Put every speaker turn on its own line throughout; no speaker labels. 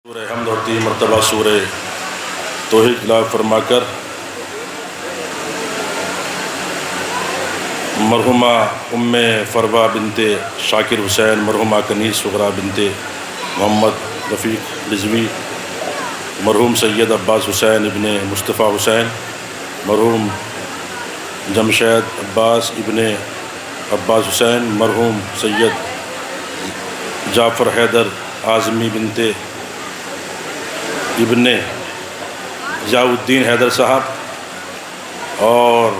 سورہ حمد اور 3 مرتبہ سورہ توحید تلاوت فرما کر مرحومہ ام فروا بنت شاکر حسین، مرحومہ کنیز صغرا بنت محمد رفیق رضوی، مرحوم سید عباس حسین ابن مصطفیٰ حسین، مرحوم جمشید عباس ابن عباس حسین، مرحوم سید جعفر حیدر اعظمی بنت ابن ضیاء الدین حیدر صاحب، اور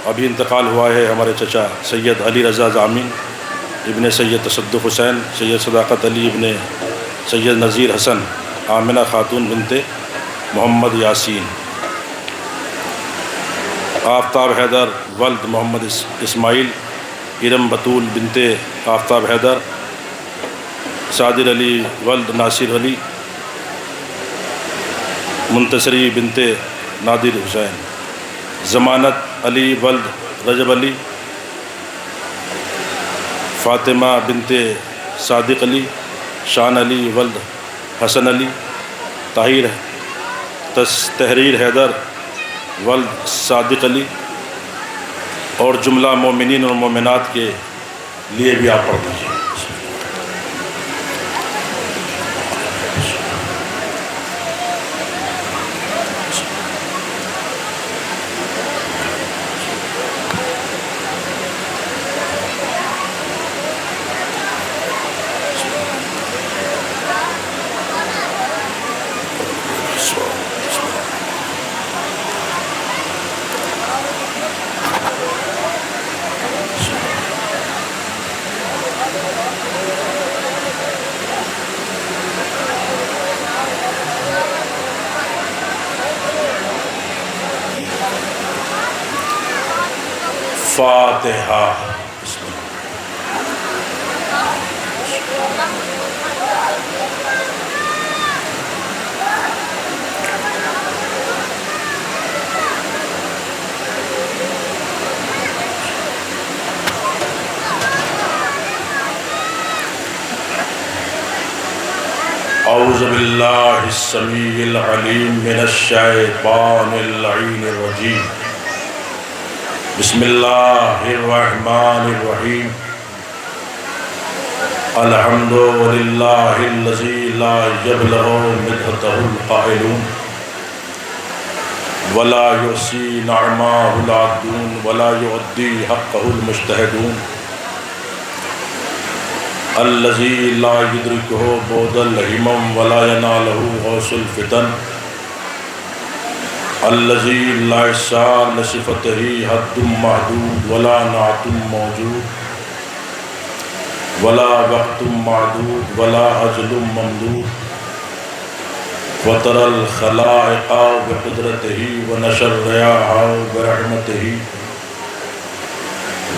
ابھی انتقال ہوا ہے ہمارے چچا سید علی رضا ضامن ابن سید تصدق حسین، سید صداقت علی ابن سید نذیر حسن، آمنہ خاتون بنت محمد یاسین، آفتاب حیدر ولد محمد اسماعیل، ارم بطول بنت آفتاب حیدر، صادر علی ولد ناصر علی، منتصری بنت نادر حسین، ضمانت علی ولد رجب علی، فاطمہ بنت صادق علی، شان علی ولد حسن علی، تحریر حیدر ولد صادق علی، اور جملہ مومنین اور مومنات کے لیے بھی آپ پڑھ دیجیے۔ فاتحہ۔ اعوذ باللہ السمیع العلیم من الشیطان اللعین الرجیم، بسم اللہ الرحمن الرحیم، الحمد للہ الذی لا یبلغ مدحتہ القائلون ولا یحصی نعماہ العادون ولا یؤدی حقہ المجتہدون، الذی لا یدرکہ بعد الہمم ولا ینالہ غوث الفتن، الذی لا یحصیٰ لصفتہ حد محدود ولا نعت موجود ولا وقت معدود ولا اجل ممدود، فطر الخلائق بقدرتہ ونشر الریاح برحمتہ،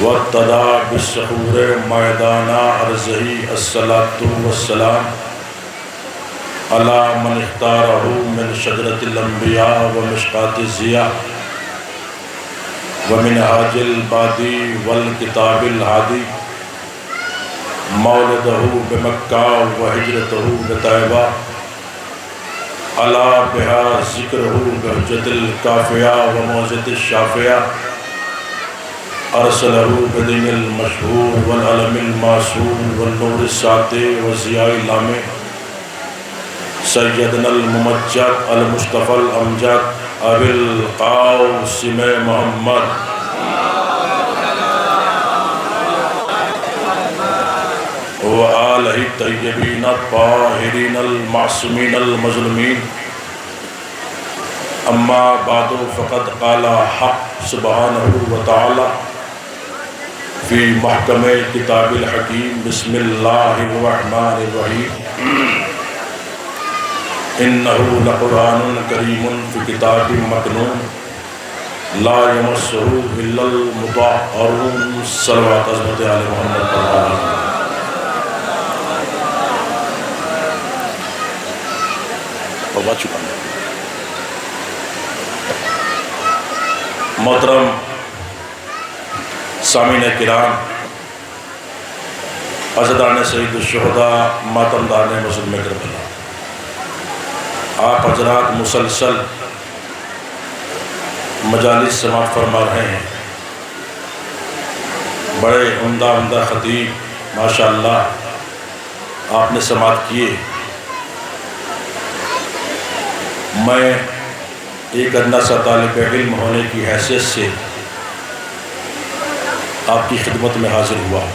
وابتدأ بالسحور میدان ارضہ، الصلاۃ والسلام علی من اختارہ من شجرۃ الانبیاء ومشکاۃ الضیاء ومنہاج البادی والکتاب الہادی، مولدہ بمکہ وہجرتہ بطیبہ، علی بہا ذکرہ بحجۃ الکافیہ وموعظۃ الشافیہ، ارسلہ بدین المشہور والعلم المعصوم والنور الساطع والضیاء اللامع، سیدنا الممجد المصطفى الامجد ابی القاسم محمد وآلہ الطیبین الطاہرین المعصومین المظلومین، اما بعد فقد قال حق سبحانہ وتعالی فی محکم کتاب الحکیم، بسم اللہ الرحمن الرحیم، انہ لقرآن کریم فی کتاب مکنون لا یمسہ الا المطہرون، صلوات عظمت آل محمد صلی اللہ علیہ وسلم۔ بات چکا محترم سامعین کرام، عزیزان سید الشہداء، ماتمداران مسلم کربلا، آپ حضرات مسلسل مجالس سماعت فرما رہے ہیں، بڑے عمدہ خطیب ماشاءاللہ آپ نے سماعت کیے۔ میں ایک ادنا سا طالب علم ہونے کی حیثیت سے آپ کی خدمت میں حاضر ہوا۔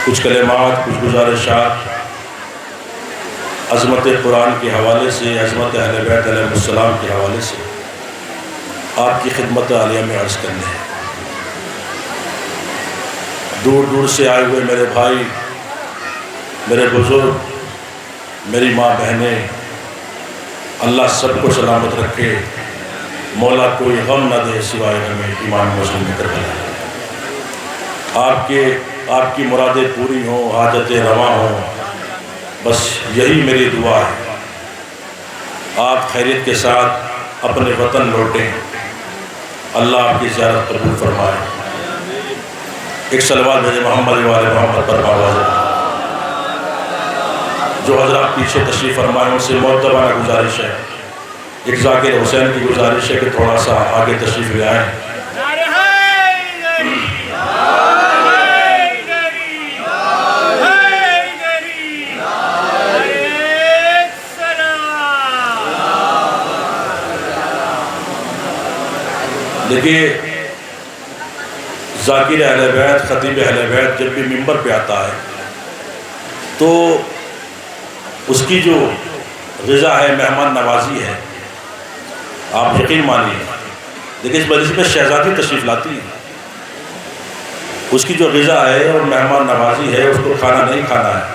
کچھ کلمات، کچھ گزارشات عظمت قرآن کے حوالے سے، عظمت اہل بیت علیہ السلام کے حوالے سے آپ کی خدمت عالیہ میں عرض کرنے ہیں۔ دور دور سے آئے ہوئے میرے بھائی، میرے بزرگ، میری ماں بہنیں، اللہ سب کو سلامت رکھے، مولا کوئی غم نہ دے سوائے ہمیں امام مسلم کربلا۔ آپ کی مرادیں پوری ہوں، حاجتیں رواں ہوں، بس یہی میری دعا ہے۔ آپ خیریت کے ساتھ اپنے وطن لوٹیں، اللہ آپ کی زیارت قبول فرمائے۔ ایک صلوات بھیجے محمد والے محمد پر آواز۔ جو حضرات پیچھے تشریف فرمائے ان سے معتبرانہ گزارش ہے، ایک ذاکر حسین کی گزارش ہے کہ تھوڑا سا آگے تشریف لے آئیں۔ دیکھیے، ذاکر اہل بیت، خطیب اہل بیت جب بھی منبر پہ آتا ہے تو اس کی جو غذا ہے مہمان نوازی ہے، آپ یقین مانیے۔ دیکھیں اس مجلس میں شہزادی تشریف لاتی ہے، اس کی جو غذا ہے اور مہمان نوازی ہے، اس کو کھانا نہیں کھانا ہے۔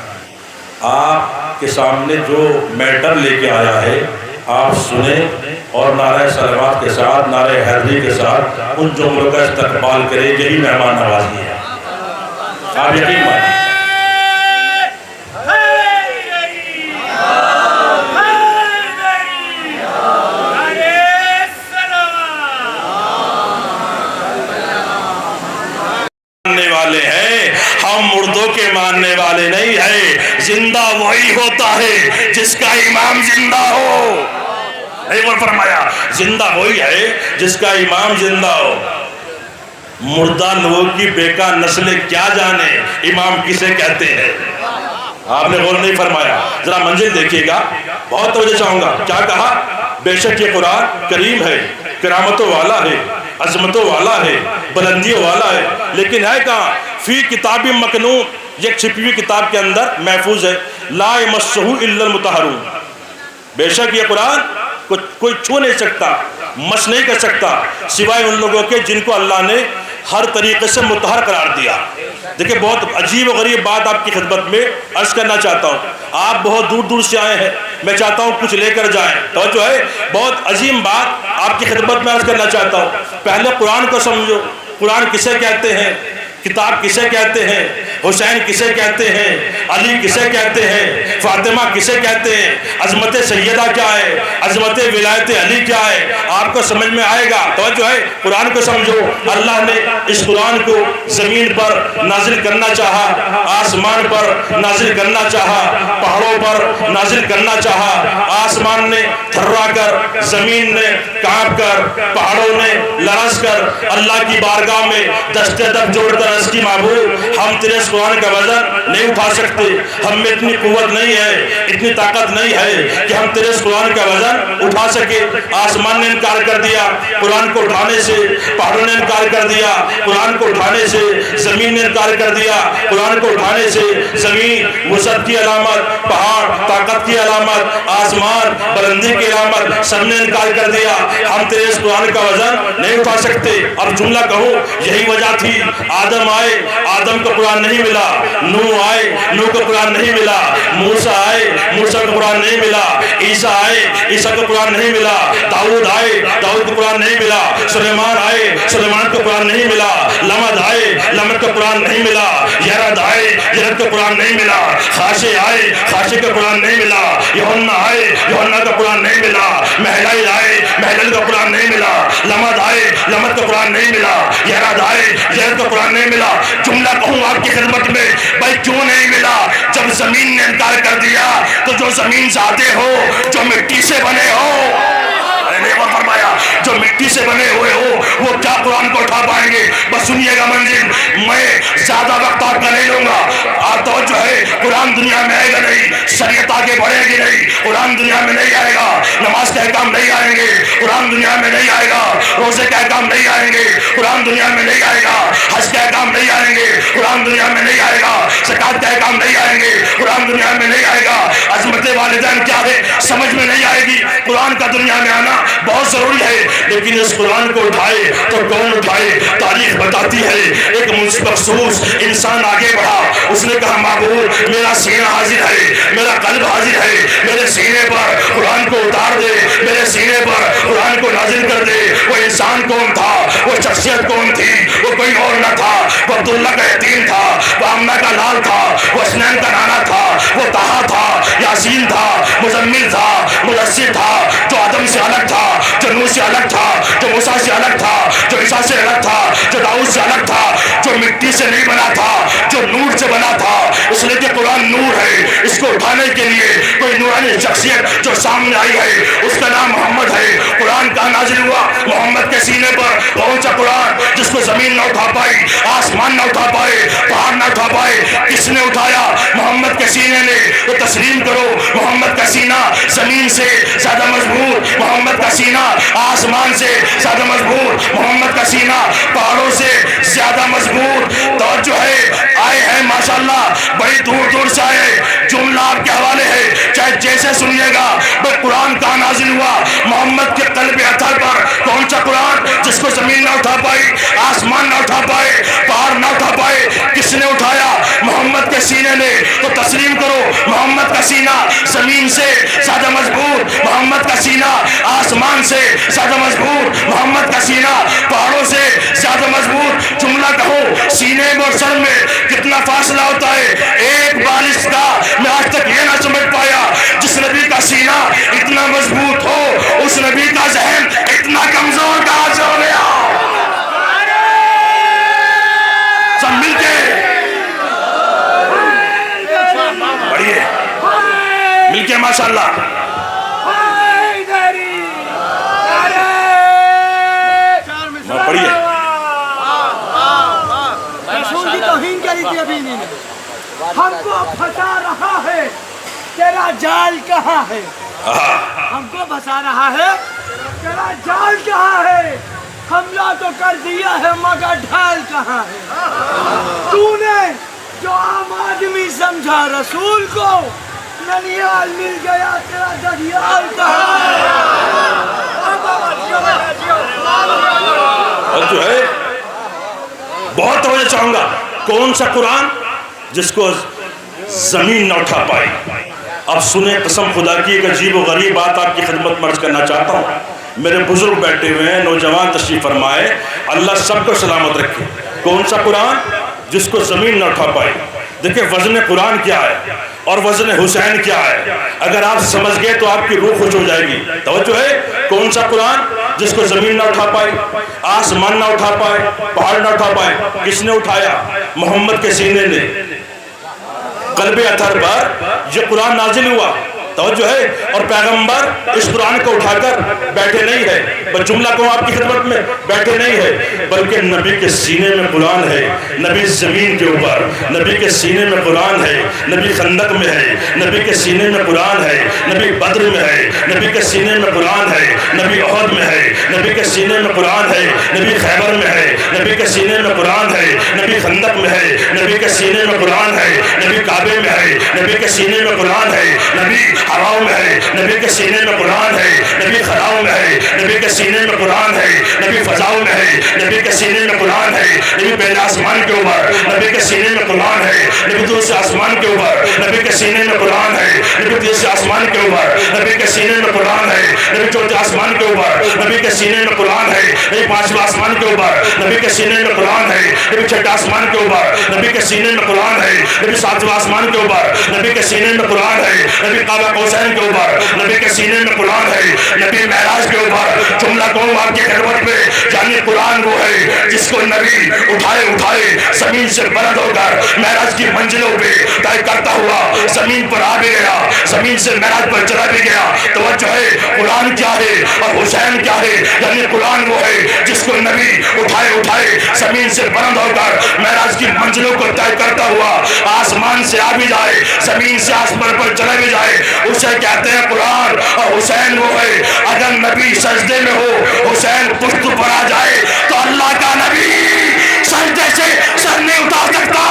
آپ کے سامنے جو میٹر لے کے آیا ہے آپ سنیں اور نعرہ صلوات کے ساتھ، نعرہ حیدری کے ساتھ ان جملوں کا استقبال کریں، یہی مہمان نوازی ہے۔ آپ یقین مانیے۔ والے ہیں ہم مردوں کے ماننے والے نہیں ہیں، زندہ وہی ہوتا ہے جس کا امام زندہ ہو۔ ایک بار فرمایا، زندہ وہی ہے جس کا امام زندہ ہو۔ مردہ لوگوں کی بیکار نسلیں کیا جانے امام کسے کہتے ہیں۔ آپ نے غور نہیں فرمایا، ذرا منزل دیکھیے گا، بہت توجہ چاہوں گا۔ کیا کہا؟ بے شک یہ قرآن کریم ہے، کرامتوں والا ہے، عظمتوں والا ہے، بلندیوں والا ہے، لیکن ہے کہاں؟ فی کتاب مکنون، یہ چھپی ہوئی کتاب کے اندر محفوظ ہے۔ لا یمسہ الا المطہرون، بے شک یہ قرآن کوئی چھو نہیں سکتا، مس نہیں کر سکتا سوائے ان لوگوں کے جن کو اللہ نے ہر طریقے سے مطہر قرار دیا۔ دیکھیں بہت عجیب و غریب بات آپ کی خدمت میں عرض کرنا چاہتا ہوں۔ آپ بہت دور دور سے آئے ہیں، میں چاہتا ہوں کچھ لے کر جائیں۔ توجہ ہے، بہت عظیم بات آپ کی خدمت میں عرض کرنا چاہتا ہوں۔ پہلے قرآن کو سمجھو، قرآن کسے کہتے ہیں، کتاب کسے کہتے ہیں، حسین کسے کہتے ہیں، علی کسے کہتے ہیں، فاطمہ کسے کہتے ہیں، عظمت سیدہ کیا ہے، عظمت ولایت علی کیا ہے، آپ کو سمجھ میں آئے گا۔ توجہ ہے، قرآن کو سمجھو۔ اللہ نے اس قرآن کو زمین پر نازل کرنا چاہا، آسمان پر نازل کرنا چاہا، پہاڑوں پر نازل کرنا چاہا۔ آسمان نے تھرا کر، زمین نے کانپ کر، پہاڑوں نے لرز کر اللہ کی بارگاہ میں دست دب جوڑ کر عرض کی، معبود ہم تیرے اس قرآن کا وزن نہیں اٹھا سکتے، ہم میں اتنی قوت نہیں ہے، اتنی طاقت نہیں ہے کہ ہم تیرے اس قرآن کا وزن اٹھا سکے۔ آسمان نے انکار کر دیا قرآن کو اٹھانے سے، پہاڑوں نے انکار کر دیا قرآن کو اٹھانے سے، زمین نے انکار کر دیا قرآن کو اٹھانے سے۔ زمین وسعت کی علامت، پہاڑ طاقت کی علامت، آسمان بلندی کی علامت، سب نے انکار کر دیا ہم تیرے اس قرآن کا وزن نہیں اٹھا سکتے۔ اب جملہ کہوں، یہی وجہ تھی آدم آئے، آدم کو قرآن نہیں ملا، نوح آئے، نوح کو قرآن نہیں ملا، موسیٰ آئے، موسیٰ کو قرآن نہیں ملا، عیسیٰ آئے، عیسیٰ کو قرآن نہیں ملا، داؤد آئے، داؤد کو قرآن نہیں ملا، سلیمان آئے، سلیمان کو قرآن نہیں ملا، لمد آئے، لمد کو قرآن نہیں ملا، یرد آئے، یرد کو قرآن نہیں ملا، خاشع آئے، خاشع کو قرآن نہیں ملا، یوحنا آئے، یوحنا کو قرآن نہیں ملا، محلل آئے، محلل کو قرآن نہیں ملا، لمد آئے، لمد کو قرآن نہیں ملا، یرد آئے، یرد کو قرآن نہیں ملا۔ جملہ کہوں آپ کی خدمت میں، بھائی کیوں نہیں ملا؟ جب زمین نے انکار کر دیا تو جو زمین سے آتے ہو، جو مٹی سے بنے ہو، فرمایا جو مٹی سے بنے ہوئے ہو وہ کیا قرآن کو اٹھا پائیں گے؟ بس سنیے گا منزل، میں زیادہ وقت آپ کا نہیں لوں گا. آپ تو جو ہے قرآن دنیا میں آئے گا نہیں، شریعت آگے بڑھے گی نہیں، قرآن دنیا میں نہیں آئے گا، نماز کے احکام نہیں آئیں گے، قرآن دنیا میں نہیں آئے گا، روزے کے احکام نہیں آئیں گے، قرآن دنیا میں نہیں آئے گا، حج کے احکام نہیں آئیں گے، قرآن دنیا میں نہیں آئے گا، زکات کے احکام نہیں آئیں گے، قرآن دنیا میں نہیں آئے گا، عظمت والدین کیا ہے سمجھ میں نہیں آئے گی. قرآن کا دنیا میں آنا بہت ضروری ہے، لیکن اس قرآن کو اٹھائے تو کون اٹھائے؟ تاریخ بتاتی ہے ایک مخصوص انسان آگے بڑھا، اس نے کہا معبود میرا سینہ حاضر ہے، میرا قلب حاضر ہے، میرے سینے پر قرآن کو اتار دے، میرے سینے پر قرآن کو نازل کر دے. وہ انسان کون تھا؟ وہ شخصیت کون تھی؟ وہ کوئی اور نہ تھا، وہ عبداللہ کا یتیم تھا، وہ آمنہ کا لال تھا، وہ حسنین کا نانا تھا، وہ طہا تھا، یاسین تھا، مزمل تھا، مدثر تھا، جو آدم سے الگ تھا، جو نوح سے الگ تھا، جو موسیٰ سے الگ تھا، جو عیسیٰ سے الگ تھا، جو داؤد سے الگ تھا، جو مٹی سے نہیں بنا تھا، جو نور سے بنا تھا. اس لیے کہ قرآن نور ہے، اس کو اٹھانے کے لیے کوئی نورانی شخصیت جو سامنے آئی ہے اس کا نام محمد ہے. قرآن کا نازل ہوا محمد کے سینے پر، پہنچا قرآن جس کو زمین نہ اٹھا پائی، آسمان نہ اٹھا پائے، پہاڑ نہ اٹھا پائے. کس نے اٹھایا؟ محمد کے سینے نے. تو تسلیم کرو محمد کا سینہ زمین سے زیادہ مضبوط، محمد کا سینہ آسمان سے زیادہ مضبوط، محمد کا سینہ پہاڑوں سے زیادہ مضبوط. تو جو ہے آئے ہیں ماشاءاللہ بڑی دور دور سے آئے. جملہ آپ کے حوالے ہے، چاہے جیسے سنیے گا. بس قرآن کا نازل ہوا محمد کے قلب اطہر پر. کون سا قرآن؟ جس کو زمین نہ اٹھا پائی، آسمان نہ اٹھا پائے، پہاڑ نہ اٹھا پائے. کس نے اٹھایا؟ محمد کے سینے نے. تو تسلیم کرو محمد کا سینہ زمین سے زیادہ مضبوط، محمد کا سینہ آسمان سے زیادہ مضبوط، محمد کا سینہ پہاڑوں سے زیادہ مضبوط. جملہ کہو سینے اور سر میں کتنا فاصلہ ہوتا ہے؟ ایک بالش کا. میں آج تک یہ نہ سمجھ پایا جس نبی کا سینہ اتنا مضبوط ہو اس نبی کا ذہن اتنا کمزور کہاں سے ہو گیا؟ سب مل کے پڑھیے، مل کے ماشاءاللہ. پڑھیے.
ہم کو پھنسا رہا ہے تیرا جال کہاں ہے؟ ہم کو پھنسا رہا ہے تیرا جال کہاں ہے؟ حملہ تو کر دیا ہے مگر ڈھال کہاں ہے؟ تو نے جو عام آدمی سمجھا رسول کو، ننیال مل گیا تیرا دریال کہاں ہے؟
اور جو ہے بہت توجہ چاہوں گا. کون سا قرآن؟ جس کو زمین نہ اٹھا پائی. اب سنیں قسم خدا کی ایک عجیب و غریب بات آپ کی خدمت میں عرض کرنا چاہتا ہوں. میرے بزرگ بیٹھے ہوئے ہیں، نوجوان تشریف فرمائے، اللہ سب کو سلامت رکھے. کون سا قرآن؟ جس کو زمین نہ اٹھا پائی. دیکھیں وزن قرآن کیا ہے اور وزن حسین کیا ہے. اگر آپ سمجھ گئے تو آپ کی روح خوش ہو جائے گی. توجہ ہے. کون سا قرآن؟ جس کو زمین نہ اٹھا پائی، آسمان نہ اٹھا پائے، پہاڑ نہ اٹھا پائے. کس نے اٹھایا؟ محمد کے سینے نے. قلب اطہر پر یہ قرآن نازل ہوا. توجہ ہے. اور پیغمبر اس قرآن کو اٹھا کر بیٹھے نہیں ہے، بس جملہ کو آپ کی خدمت میں بیٹھے نہیں ہے، بلکہ نبی کے سینے میں قرآن ہے. نبی زمین کے اوپر، نبی کے سینے میں قرآن ہے. نبی خندق میں ہے، نبی کے سینے میں قرآن ہے. نبی بدر میں ہے، نبی کے سینے میں قرآن ہے. نبی احد میں ہے، نبی کے سینے میں قرآن ہے. نبی خیبر میں ہے، نبی کے سینے میں قرآن ہے. نبی خندق میں ہے، نبی کے سینے میں قرآن ہے. نبی کعبے میں ہے، نبی کے سینے میں قرآن ہے. نبی ہواؤں میں ہے، نبی کے سینے میں قرآن ہے. نبی خلاؤں میں ہے، نبی کے سینے میں قرآن ہے. نبی فضاؤں میں ہے، نبی کے سینے میں قرآن ہے. نبی پہلے آسمان کے اوپر، نبی کے سینے میں قرآن ہے. نبی دوسرے آسمان کے اوپر، نبی کے سینے میں قرآن ہے. نبی تیسرے آسمان کے اوپر، نبی کے سینے میں قرآن ہے. نبی چوتھے آسمان کے اوپر، نبی کے سینے میں قرآن ہے. نبی پانچویں آسمان کے اوپر، نبی کے سینے میں قرآن ہے. نبی چھٹے آسمان کے اوپر، نبی کے سینے میں قرآن ہے. نبی ساتویں آسمان کے اوپر، نبی کے سینے میں قرآن ہے. نبی کعبہ قوسین کے اوپر نبی کے سینے میں قرآن ہے، نبی معراج کے اوپر جملہ قوم آپ کی خدمت میں، یعنی قرآن وہ ہے جس کو نبی اٹھائے زمین سے بلند ہو کر معراج کی منزلوں پہ طے کرتا ہوا زمین پر آ بھی گیا، زمین سے معراج پر چلا بھی گیا۔ توجہ ہے، قرآن کیا ہے اور حسین کیا ہے؟ یعنی قرآن وہ ہے جس کو نبی اٹھائے زمین سے بلند ہو کر معراج کی منزلوں کو طے کرتا ہوا آسمان سے آ بھی جائے، زمین سے آسمان پر چلا بھی جائے، اسے کہتے ہیں قرآن۔ اور حسین وہ ہے اگر نبی سجدے میں ہو، حسین پشت پر آ جائے تو اللہ کا نبی سجدے سے سر نہیں اٹھا سکتا۔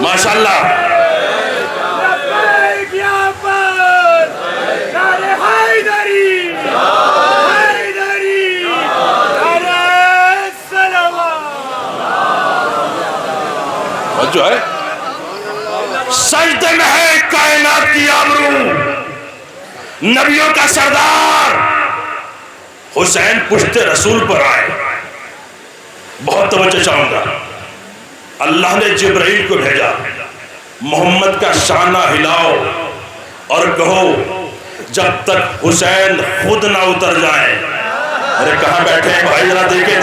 ماشاءاللہ جو ہے سجدے میں ہے کائنات کی آبرو، نبیوں کا سردار حسین پشت رسول پر آئے۔ بہت توجہ چاہوں گا، اللہ نے جبرائیل کو بھیجا، محمد کا شانہ ہلاؤ اور کہو جب تک حسین خود نہ اتر جائے۔ ارے کہاں بیٹھے ہیں بھائی، ذرا دیکھیں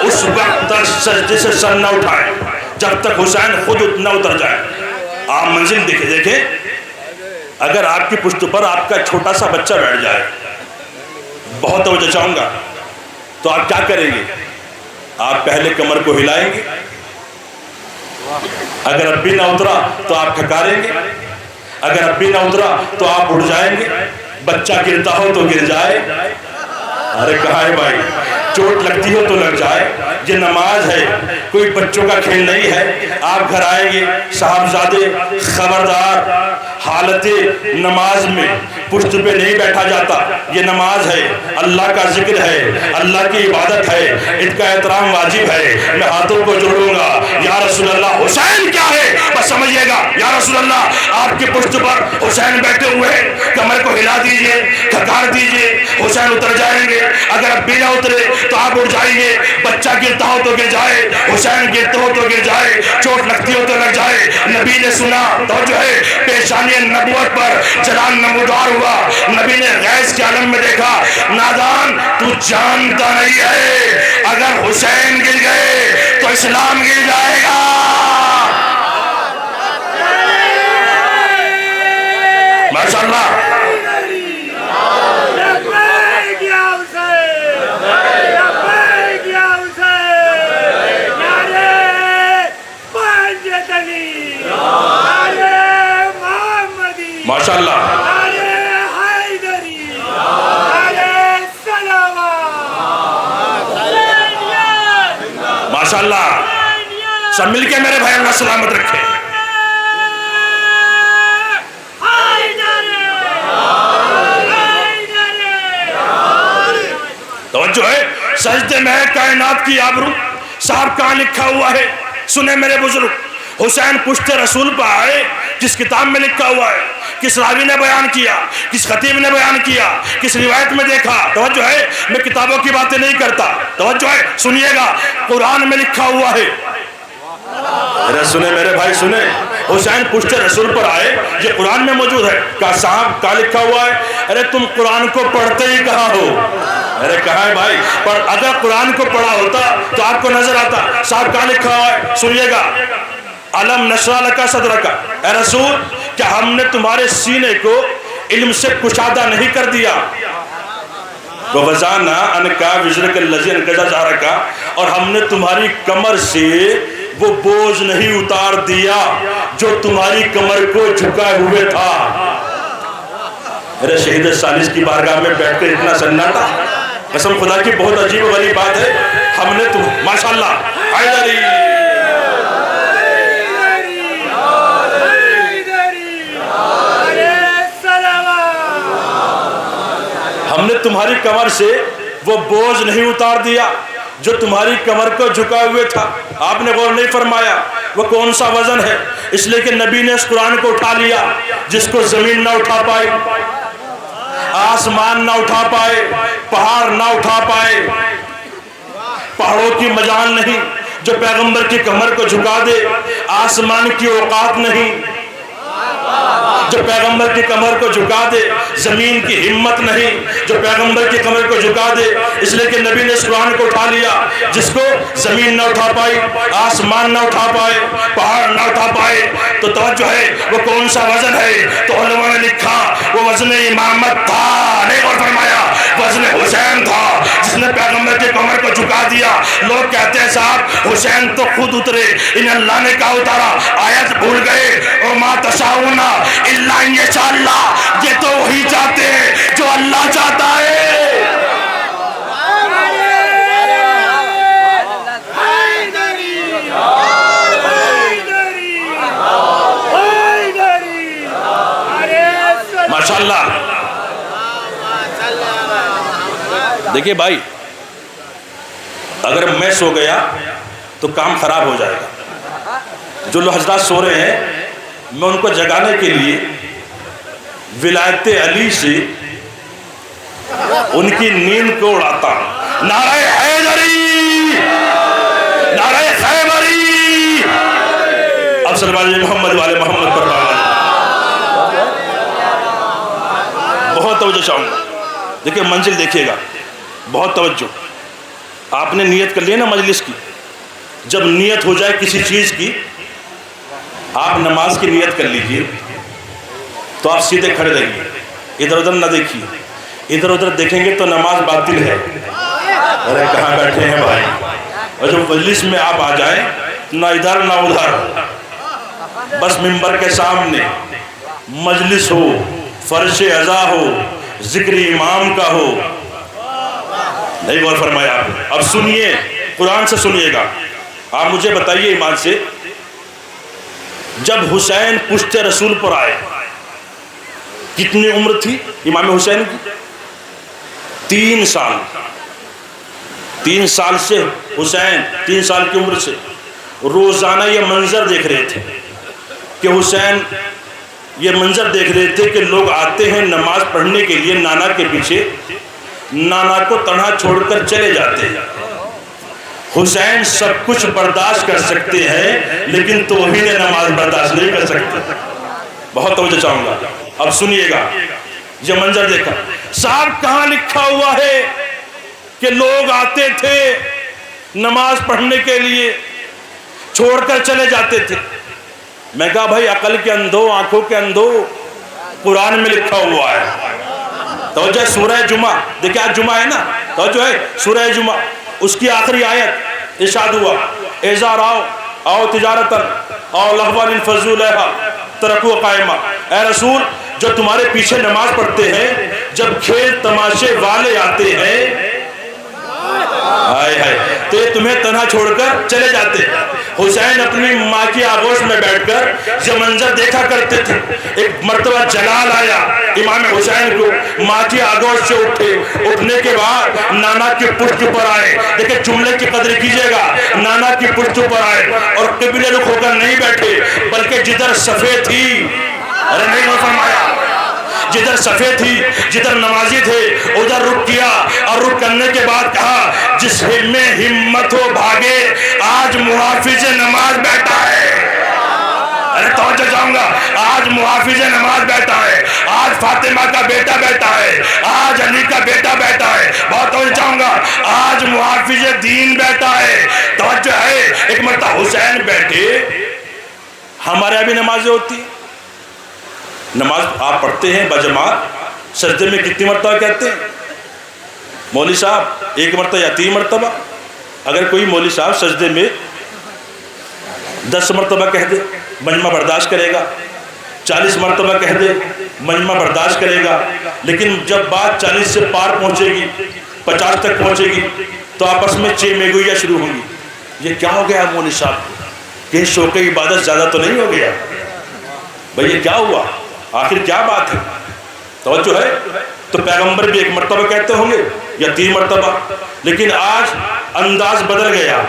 اس وقت تک سجدے سے سر نہ اٹھائے جب تک حسین خود نہ اتر جائے۔ آپ منزل دیکھیں اگر آپ کی پشت پر آپ کا چھوٹا سا بچہ بیٹھ جائے، بہت توجہ چاہوں گا، تو آپ کیا کریں گے؟ آپ پہلے کمر کو ہلائیں گے، اگر اب بھی نہ اترا تو آپ کھکاریں گے، اگر اب بھی نہ اترا تو آپ اٹھ جائیں گے، بچہ گرتا ہو تو گر جائے۔ ارے کہاں ہے بھائی، چوٹ لگتی ہو تو لگ جائے، یہ نماز ہے، کوئی بچوں کا کھیل نہیں ہے۔ آپ گھر آئیں گے، صاحبزادے خبردار، حالت نماز میں پشت پہ نہیں بیٹھا جاتا، یہ نماز ہے، اللہ کا ذکر ہے، اللہ کی عبادت ہے، ان کا احترام واجب ہے۔ میں ہاتھوں کو جوڑوں گا، یا رسول اللہ حسین کیا ہے بس سمجھیے گا، یا رسول اللہ آپ کی پشت پر حسین بیٹھے ہوئے ہیں، کمر کو ہلا دیجئے، کھکار دیجئے، حسین اتر جائیں گے، اگر اب بھی نہ اترے تو آپ اٹھ جائیے، بچہ گرتا ہو تو گر جائے، حسین گرتا ہو تو گر جائے، چوٹ لگتی ہو تو لگ جائے۔ نبی نے سنا تو جو ہے پیشانی نبوت پر جلال نمودار ہوا، نبی نے غیظ کے عالم میں دیکھا، نادان تو جانتا نہیں ہے اگر حسین گر گئے تو اسلام گر جائے گا۔ ماشاءاللہ ماشاءاللہ ماشاءاللہ، سب مل کے میرے بھائی اللہ سلامت رکھے۔ توجہ ہے، سجدے میں ہے کائنات کی آبرو۔ صاحب کہاں لکھا ہوا ہے سنیں میرے بزرگ، حسین پشت رسول پر آئے، کس کتاب میں لکھا ہوا ہے، کس راوی نے بیان کیا، کس خطیب نے بیان کیا، کس روایت میں دیکھا؟ توجہ ہے، میں کتابوں کی باتیں نہیں کرتا، توجہ ہے سنیے گا، قرآن میں لکھا ہوا ہے۔ ارے سنیں میرے بھائی سنیں، حسین پشت رسول پر آئے، یہ قرآن میں موجود ہے۔ کہا صاحب کہاں لکھا ہوا ہے؟ ارے تم قرآن کو پڑھتے ہی کہاں ہو؟ ارے کہاں ہے بھائی، پر اگر قرآن کو پڑھا ہوتا تو آپ کو نظر آتا۔ صاحب کہاں لکھا ہوا ہے سنیے گا، علم نشرح لک صدرک، اے رسول کیا ہم نے تمہارے سینے کو علم سے کشادہ نہیں کر دیا؟ وَوَضَعْنَا عَنْكَ وِزْرَكَ الَّذِي أَنقَضَ ظَهْرَكَ، اور ہم نے تمہاری کمر سے وہ بوجھ نہیں اتار دیا جو تمہاری کمر کو جھکائے ہوئے تھا۔ میرے شہید ثالث کی بارگاہ میں بیٹھ کر اتنا سناٹا، قسم خدا کی بہت عجیب و غریب بات ہے۔ ہم نے تم ماشاءاللہ حیدری ہم نے تمہاری کمر سے وہ بوجھ نہیں اتار دیا جو تمہاری کمر کو جھکائے ہوئے تھا۔ آپ نے غور نہیں فرمایا وہ کون سا وزن ہے، اس لیے کہ نبی نے اس قرآن کو اٹھا لیا جس کو زمین نہ اٹھا پائی۔ آسمان نہ اٹھا پائے، پہاڑ نہ اٹھا پائے، پہاڑوں کی مجال نہیں جو پیغمبر کی کمر کو جھکا دے، آسمان کی اوقات نہیں جو پیغمبر کی کمر کو جھکا دے، زمین کی ہمت نہیں جو پیغمبر کی کمر کو جھکا دے، اس لیے کہ نبی نے اس قرآن کو اٹھا لیا جس کو زمین نہ اٹھا پائی، آسمان نہ اٹھا پائے، پہاڑ نہ اٹھا پائے۔ تو توجہ ہے وہ کون سا وزن ہے؟ تو علماء نے لکھا وہ وزن امامت تھا، نہیں اور فرمایا وزن حسین تھا جس نے پیغمبر کی کمر کو جھکا دیا۔ لوگ کہتے ہیں صاحب حسین تو خود اترے، ان اللہ نے کہا اتارا، آیت بھول گئے، وما تشاؤون الا ان یشاء اللہ، یہ تو وہی چاہتے ہیں جو اللہ چاہتا ہے۔ ماشاءاللہ۔ دیکھیے بھائی، اگر میں سو گیا تو کام خراب ہو جائے گا۔ جو لوگ حضرات سو رہے ہیں میں ان کو جگانے کے لیے ولایت علی سے ان کی نیند کو اڑاتا ہوں۔ نعرہ حیدری، نعرہ خیبری، اب صلی اللہ علیہ محمد والے محمد پر بہت توجہ چاہوں گا۔ دیکھیں منزل دیکھیے گا، بہت توجہ۔ آپ نے نیت کر لی نا مجلس کی، جب نیت ہو جائے کسی چیز کی، آپ نماز کی نیت کر لیجئے تو آپ سیدھے کھڑے رہیے، ادھر ادھر نہ دیکھیے، ادھر ادھر دیکھیں گے تو نماز باطل ہے۔ ارے کہاں بیٹھے ہیں بھائی؟ اور جب مجلس میں آپ آ جائیں نہ ادھر نہ ادھر، بس منبر کے سامنے مجلس ہو، فرش عزا ہو، ذکر امام کا ہو، نہیں غور فرمایا آپ نے۔ اب سنیے، قرآن سے سنیے گا۔ آپ مجھے بتائیے ایمان سے، جب حسین پشت رسول پر آئے کتنی عمر تھی امام حسین کی؟ 3 سال۔ 3 سال سے حسین 3 سال کی عمر سے روزانہ یہ منظر دیکھ رہے تھے کہ حسین یہ منظر دیکھ رہے تھے کہ لوگ آتے ہیں نماز پڑھنے کے لیے نانا کے پیچھے، نانا کو تنہا چھوڑ کر چلے جاتے ہیں۔ حسین سب کچھ برداشت کر سکتے ہیں لیکن توہین نماز برداشت نہیں کر سکتے۔ بہت توجہ چاہوں گا، اب سنیے گا۔ یہ منظر دیکھا صاحب، کہاں لکھا ہوا ہے کہ لوگ آتے تھے نماز پڑھنے کے لیے چھوڑ کر چلے جاتے تھے؟ میں کہا بھائی عقل کے اندھو، آنکھوں کے اندھو، قرآن میں لکھا ہوا ہے۔ توجہ، سورہ جمعہ، دیکھیں آج جمعہ ہے نا، توجہ ہے، سورہ جمعہ اس کی آخری آیت ارشاد ہوا، اذا راؤ او تجارتا او لہوا انفضوا الیہا ترکوا قائما۔ اے رسول، جو تمہارے پیچھے نماز پڑھتے ہیں جب کھیل تماشے والے آتے ہیں تو یہ تمہیں تنہا چھوڑ کر چلے جاتے۔ حسین اپنی ماں کی آغوش میں بیٹھ کر یہ منظر دیکھا کرتے تھے۔ ایک مرتبہ جلال آیا امام حسین کو، ماں کی آغوش سے اٹھے، اٹھنے کے بعد نانا کی پشت پر آئے۔ دیکھیں جملے کی قدر کیجئے گا، نانا کی پشت پر آئے اور قبلے رخ ہو کر نہیں بیٹھے بلکہ جدھر صفیں تھی، ارے نہیں ہو فرمایا، جدھر صفیں تھی، جدھر نمازی تھے ادھر رک کیا، اور رک کرنے کے بعد کہا جس میں ہمت ہو بھاگے، آج محافظ نماز بیٹھا ہے۔ ارے توجہ چاہوں گا، آج محافظ نماز بیٹھا ہے، آج فاطمہ کا بیٹا بیٹھا ہے، آج علی کا بیٹا بیٹھا ہے۔ بہت توجہ چاہوں گا، آج محافظ دین بیٹھا ہے۔ توجہ ہے، ایک مرتبہ حسین بیٹھے، ہمارے یہاں بھی نمازیں ہوتی ہیں، نماز آپ پڑھتے ہیں بجماعت، سجدے میں کتنی مرتبہ کہتے ہیں؟ مولوی صاحب 1 مرتبہ یا 3 مرتبہ؟ اگر کوئی مولوی صاحب سجدے میں 10 مرتبہ کہہ دے مجمع برداشت کرے گا، 40 مرتبہ کہہ دے مجمع برداشت کرے گا، لیکن جب بات 40 سے پار پہنچے گی، 50 تک پہنچے گی تو آپس میں چیمے گوئیاں شروع ہوں گی۔ یہ کیا ہو گیا مولوی صاحب؟ کہ شوق عبادت زیادہ تو نہیں ہو گیا؟ بھئی یہ کیا ہوا؟ آخر کیا بات ہے؟ توجہ ہے، تو پیغمبر بھی 1 مرتبہ کہتے ہوں گے یا 3 مرتبہ، لیکن آج انداز بدل گیا۔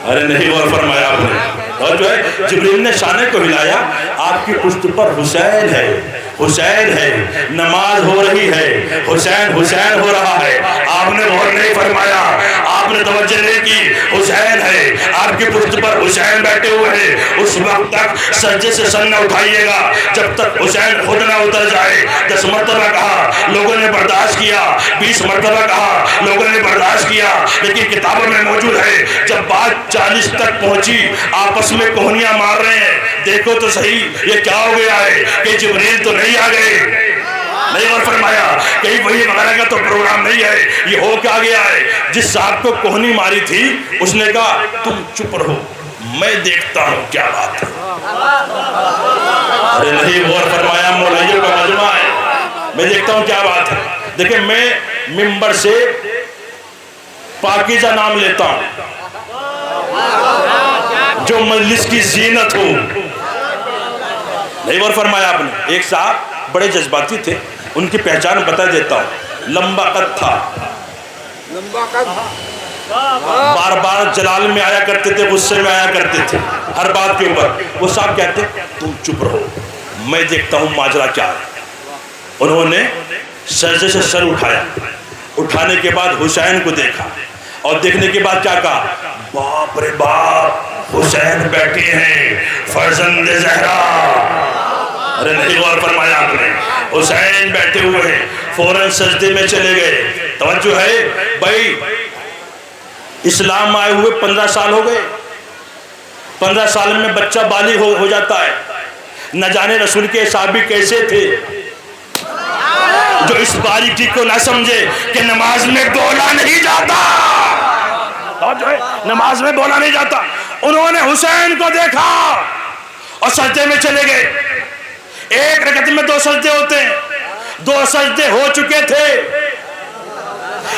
ارے نہیں غور فرمایا آپ نے، توجہ ہے، جبریل نے شانے کو ہلایا، آپ کی پشت پر حسین ہے، حسین ہے، نماز ہو رہی ہے، حسین حسین ہو رہا ہے، آپ نے غور نہیں فرمایا، آپ نے توجہ نہیں کی، حسین ہے، آپ کی پشت پر حسین بیٹھے ہوئے ہیں، اس وقت تک سجدے سے سر نہ اٹھائیے گا جب تک حسین خود نہ اتر جائے۔ 10 مرتبہ کہا، لوگوں نے برداشت کیا، 20 مرتبہ کہا، لوگوں نے برداشت کیا، لیکن کتابوں میں موجود ہے جب بات 40 تک پہنچی، آپس میں کوہنیاں مار رہے ہیں، دیکھو تو صحیح یہ کیا ہو گیا ہے، کہ جبریل تو نہیں آ گئے، نہیں اور فرمایا کہیں وہی وغیرہ کا تو پروگرام نہیں ہے، یہ ہو کیا گیا ہے۔ جس صاحب کو کوہنی ماری تھی اس نے کہا تم چپ رہو، میں دیکھتا ہوں کیا بات ہے۔ ارے نہیں غور فرمایا، مولائیوں کا مجمع ہے، میں دیکھتا ہوں کیا بات ہے۔ دیکھیں میں ممبر سے پاکیزہ نام لیتا ہوں، جو مجلس کی زینت ہو، نہیں غور فرمایا آپ نے۔ ایک صاحب بڑے جذباتی تھے، ان کی پہچان بتا دیتا ہوں، لمبا قد تھا، بار بار جلال میں آیا کرتے تھے، غصے میں آیا کرتے تھے ہر بات کے اوپر۔ وہ صاحب کہتے تم چپ رہو، میں دیکھتا ہوں ماجرا کیا ہے۔ انہوں نے سجدے سے سر اٹھایا، اٹھانے کے بعد حسین کو دیکھا، اور دیکھنے کے بعد کیا کہا، باپ رے باپ، حسین بیٹھے ہیں فرزند زہرا۔ ارے نہیں غور فرمایا آپ نے، حسین بیٹھے ہوئے ہیں، فوراً سجدے میں چلے گئے۔ توجہ ہے بھائی، اسلام آئے ہوئے 15 سال ہو گئے، 15 سال میں بچہ بالغ ہو جاتا ہے۔ نہ جانے رسول کے صحابی کیسے تھے جو اس باریکی کو نہ سمجھے کہ نماز میں بولا نہیں جاتا، نماز میں بولا نہیں جاتا۔ انہوں نے حسین کو دیکھا اور سجدے میں چلے گئے۔ ایک رکعت میں 2 سجدے ہوتے ہیں، 2 سجدے ہو چکے تھے،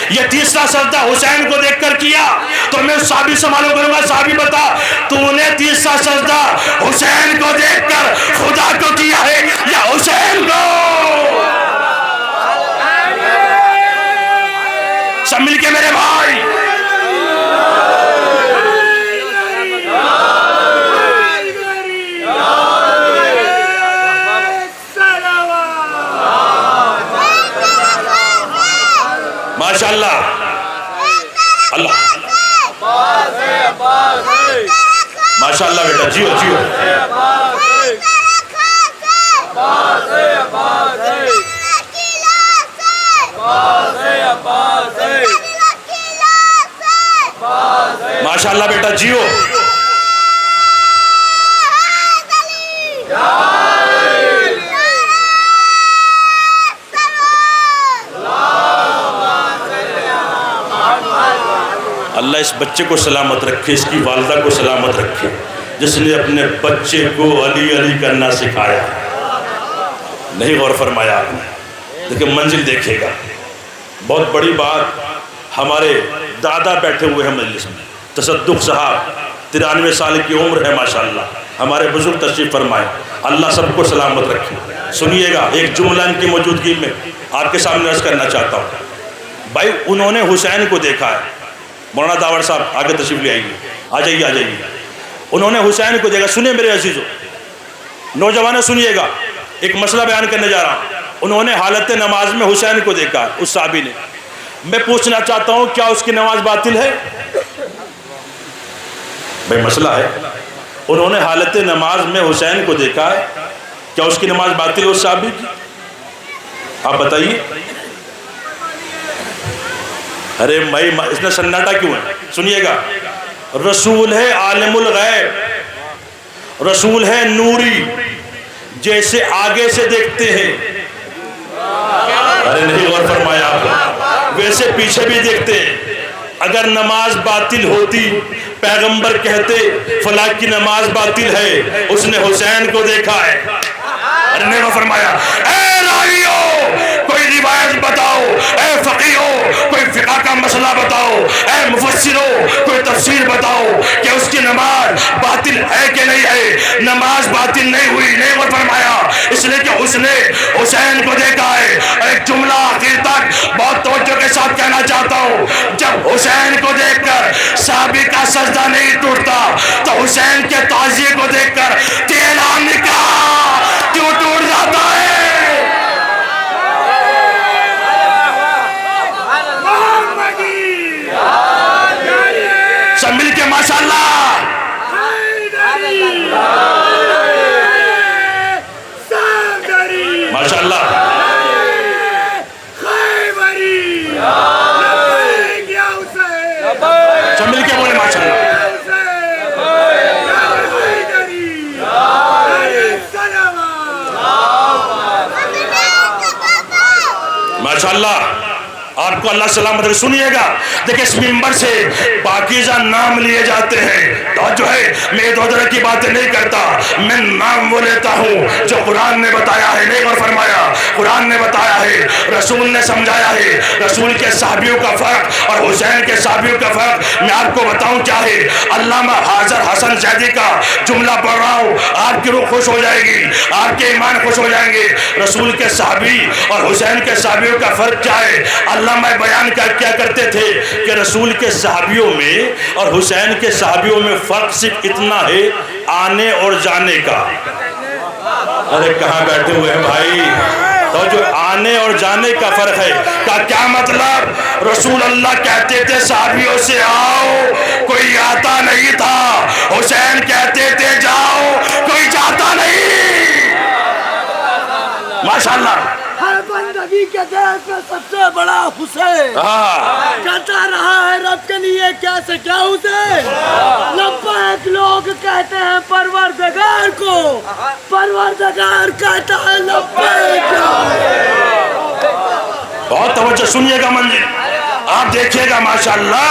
یہ تیسرا سجدہ حسین کو دیکھ کر کیا۔ تو میں اس صحابی سے معلوم کروں گا، صحابی بتا تو نے تیسرا سجدہ حسین کو دیکھ کر خدا کو کیا ہے یا حسین کو؟ سب مل کے میرے بھائی، ماشاءاللہ اللہ، ماشاءاللہ بیٹا، جیو جیو۔ ماشاءاللہ بیٹا جیو۔ اللہ اس بچے کو سلامت رکھے، اس کی والدہ کو سلامت رکھے، جس نے اپنے بچے کو علی علی کرنا سکھایا۔ نہیں غور فرمایا آپ نے، لیکن منزل دیکھے گا۔ بہت بڑی بات، ہمارے دادا بیٹھے ہوئے ہیں مجلس میں، تصدق صاحب 93 سال کی عمر ہے ماشاءاللہ، ہمارے بزرگ تشریف فرمائے، اللہ سب کو سلامت رکھے۔ سنیے گا، ایک جملہ ان کی موجودگی میں آپ کے سامنے عرض کرنا چاہتا ہوں۔ بھائی انہوں نے حسین کو دیکھا ہے، مولانا داور صاحب آگے تشریف لے آئیے، آ جائیے آ جائیے۔ انہوں نے حسین کو دیکھا۔ سنیں میرے عزیزوں، نوجوانوں سنیے گا، ایک مسئلہ بیان کرنے جا رہا ہوں۔ انہوں نے حالت نماز میں حسین کو دیکھا، اس صحابی نے۔ میں پوچھنا چاہتا ہوں کیا اس کی نماز باطل ہے؟ بھائی مسئلہ ہے، انہوں نے حالت نماز میں حسین کو دیکھا ہے، کیا اس کی نماز باطل ہے اس صحابی کی؟ آپ بتائیے۔ ارے میں اس نے سناٹا کیوں ہے؟ سنیے گا، رسول ہے عالم الغیب، رسول ہے نوری، جیسے آگے سے دیکھتے ہیں، ارے نہیں غور فرمایا آپ، ویسے پیچھے بھی دیکھتے ہیں۔ اگر نماز باطل ہوتی پیغمبر کہتے فلاں کی نماز باطل ہے، اس نے حسین کو دیکھا ہے۔ ارے نہیں غور فرمایا۔ اے راویو کوئی روایت بتاؤ، اے فقیہو کوئی فقہ کا مسئلہ بتاؤ، اے مفسرو کوئی تفسیر بتاؤ کہ اس کی نماز باطل ہے کہ نہیں ہے۔ نماز باطل نہیں ہوئی، نہیں غور فرمایا، اس لیے کہ اس نے حسین کو دیکھا ہے۔ ایک جملہ آخر تک بہت توجہ کے ساتھ کہنا چاہتا ہوں، جب حسین کو دیکھ کر صحابی کا سجدہ نہیں ٹوٹتا تو حسین کے تعزیے کو دیکھ کر تیرا نکاح کیوں ٹوٹ جاتا ہے؟ ماشاءاللہ آپ کو اللہ سلامت رکھے. سنیے گا, دیکھیں اس منبر سے پاکیزہ نام لیے جاتے ہیں. تو جو ہے میں ادھر ادھر کی باتیں نہیں کرتا, میں نام وہ لیتا ہوں جو قرآن نے بتایا ہے. نہیں اور فرمایا, قرآن نے بتایا ہے, رسول نے سمجھایا ہے. رسول کے صحابیوں کا فرق اور حسین کے صحابیوں کا فرق میں آپ کو بتاؤں کیا ہے. علامہ حاضر حسن زیدی کا جملہ پڑھ رہا ہوں, آپ کی روح خوش ہو جائے گی, آپ کے ایمان خوش ہو جائیں گے. رسول کے صحابی اور حسین کے صحابیوں کا فرق کیا ہے. علامہ بیان کیا کرتے تھے کہ رسول کے صحابیوں میں اور حسین کے صحابیوں میں فرق صرف اتنا ہے, آنے اور جانے کا. ارے کہاں بیٹھے ہوئے ہیں بھائی؟ تو جو آنے اور جانے کا فرق ہے کا کیا مطلب؟ رسول اللہ کہتے تھے صحابیوں سے آؤ, کوئی آتا نہیں تھا. حسین کہتے تھے جاؤ, کوئی جاتا نہیں. ماشاءاللہ.
ہر بندگی کے دیش میں سب سے بڑا حسین کہتا رہا ہے رب کے لیے کیا سے کیا حسین. لبیک لوگ کہتے ہیں پروردگار کو, پروردگار کہتا ہے لبیک.
بہت توجہ سنیے گا منزل, آپ دیکھیے گا ماشاءاللہ.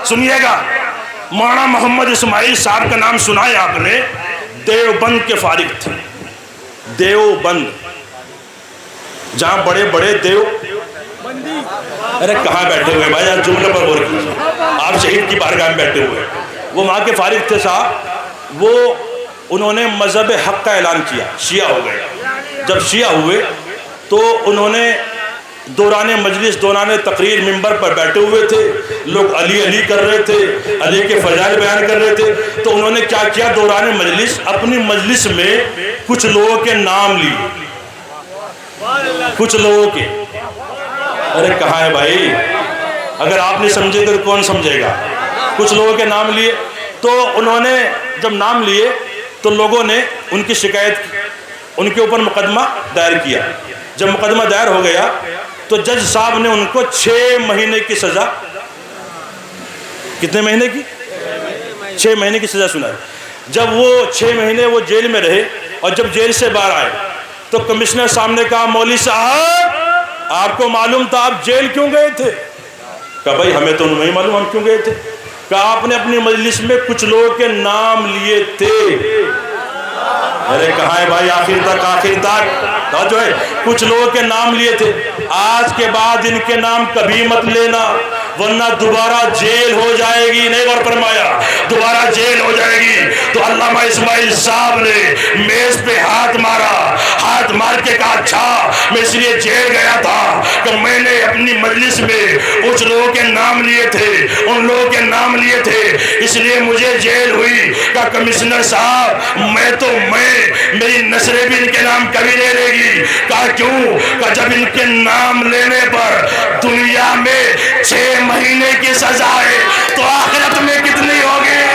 سنیے گا, مولانا محمد اسماعیل صاحب کا نام سنا ہے آپ نے, دیوبند کے فارغ تھے. دیوبند جہاں بڑے بڑے دیو
بندی.
ارے کہاں بیٹھے ہوئے بھائی, آپ جملے پر غور کیجیے. آپ شہید کی بارگاہ میں بیٹھے ہوئے, وہ وہاں کے فارغ تھے صاحب. وہ انہوں نے مذہب حق کا اعلان کیا, شیعہ ہو گئے. جب شیعہ ہوئے تو انہوں نے دوران مجلس, دوران تقریر منبر پر بیٹھے ہوئے تھے. لوگ علی علی کر رہے تھے, علی کے فضائل بیان کر رہے تھے. تو انہوں نے کیا کیا, دوران مجلس اپنی مجلس میں کچھ لوگوں کے نام لیے, کچھ لوگوں کے. ارے کہاں ہے بھائی؟ اگر آپ نہیں سمجھے تو کون سمجھے گا؟ کچھ لوگوں کے نام لیے. تو انہوں نے جب نام لیے تو لوگوں نے ان کی شکایت کی, ان کے اوپر مقدمہ دائر کیا. جب مقدمہ دائر ہو گیا تو جج صاحب نے ان کو 6 مہینے کی سزا, کتنے مہینے کی؟ 6 مہینے کی سزا سنائی. جب وہ 6 مہینے وہ جیل میں رہے اور جب جیل سے باہر آئے تو کمشنر صاحب نے کہا, مولوی صاحب آپ کو معلوم تھا آپ جیل کیوں گئے تھے؟ کہا بھائی ہمیں تو نہیں معلوم ہم کیوں گئے تھے. کہا آپ نے اپنی مجلس میں کچھ لوگوں کے نام لیے تھے. ارے کہاں ہے بھائی؟ آخر تک جو ہے کچھ لوگوں کے نام لیے تھے. آج کے بعد ان کے نام کبھی مت لینا ورنہ دوبارہ جیل ہو جائے گی. نہیں اور فرمایا دوبارہ جیل ہو جائے گی. تو علامہ اسماعیل صاحب نے میز پہ ہاتھ مارا, ہاتھ مار کے کہا اچھا میں اس لیے جیل گیا تھا کہ میں نے اپنی مجلس میں کچھ لوگوں کے نام لیے تھے, ان لوگوں کے نام لیے تھے, اس لیے مجھے جیل ہوئی. کہا کمشنر صاحب میں میری نسلیں بھی ان کے نام کبھی نہیں لے گی. کہا کیوں؟ کہا جب ان کے نام لینے پر دنیا میں 6 مہینے کی سزا ہے تو آخرت میں کتنی ہوگی؟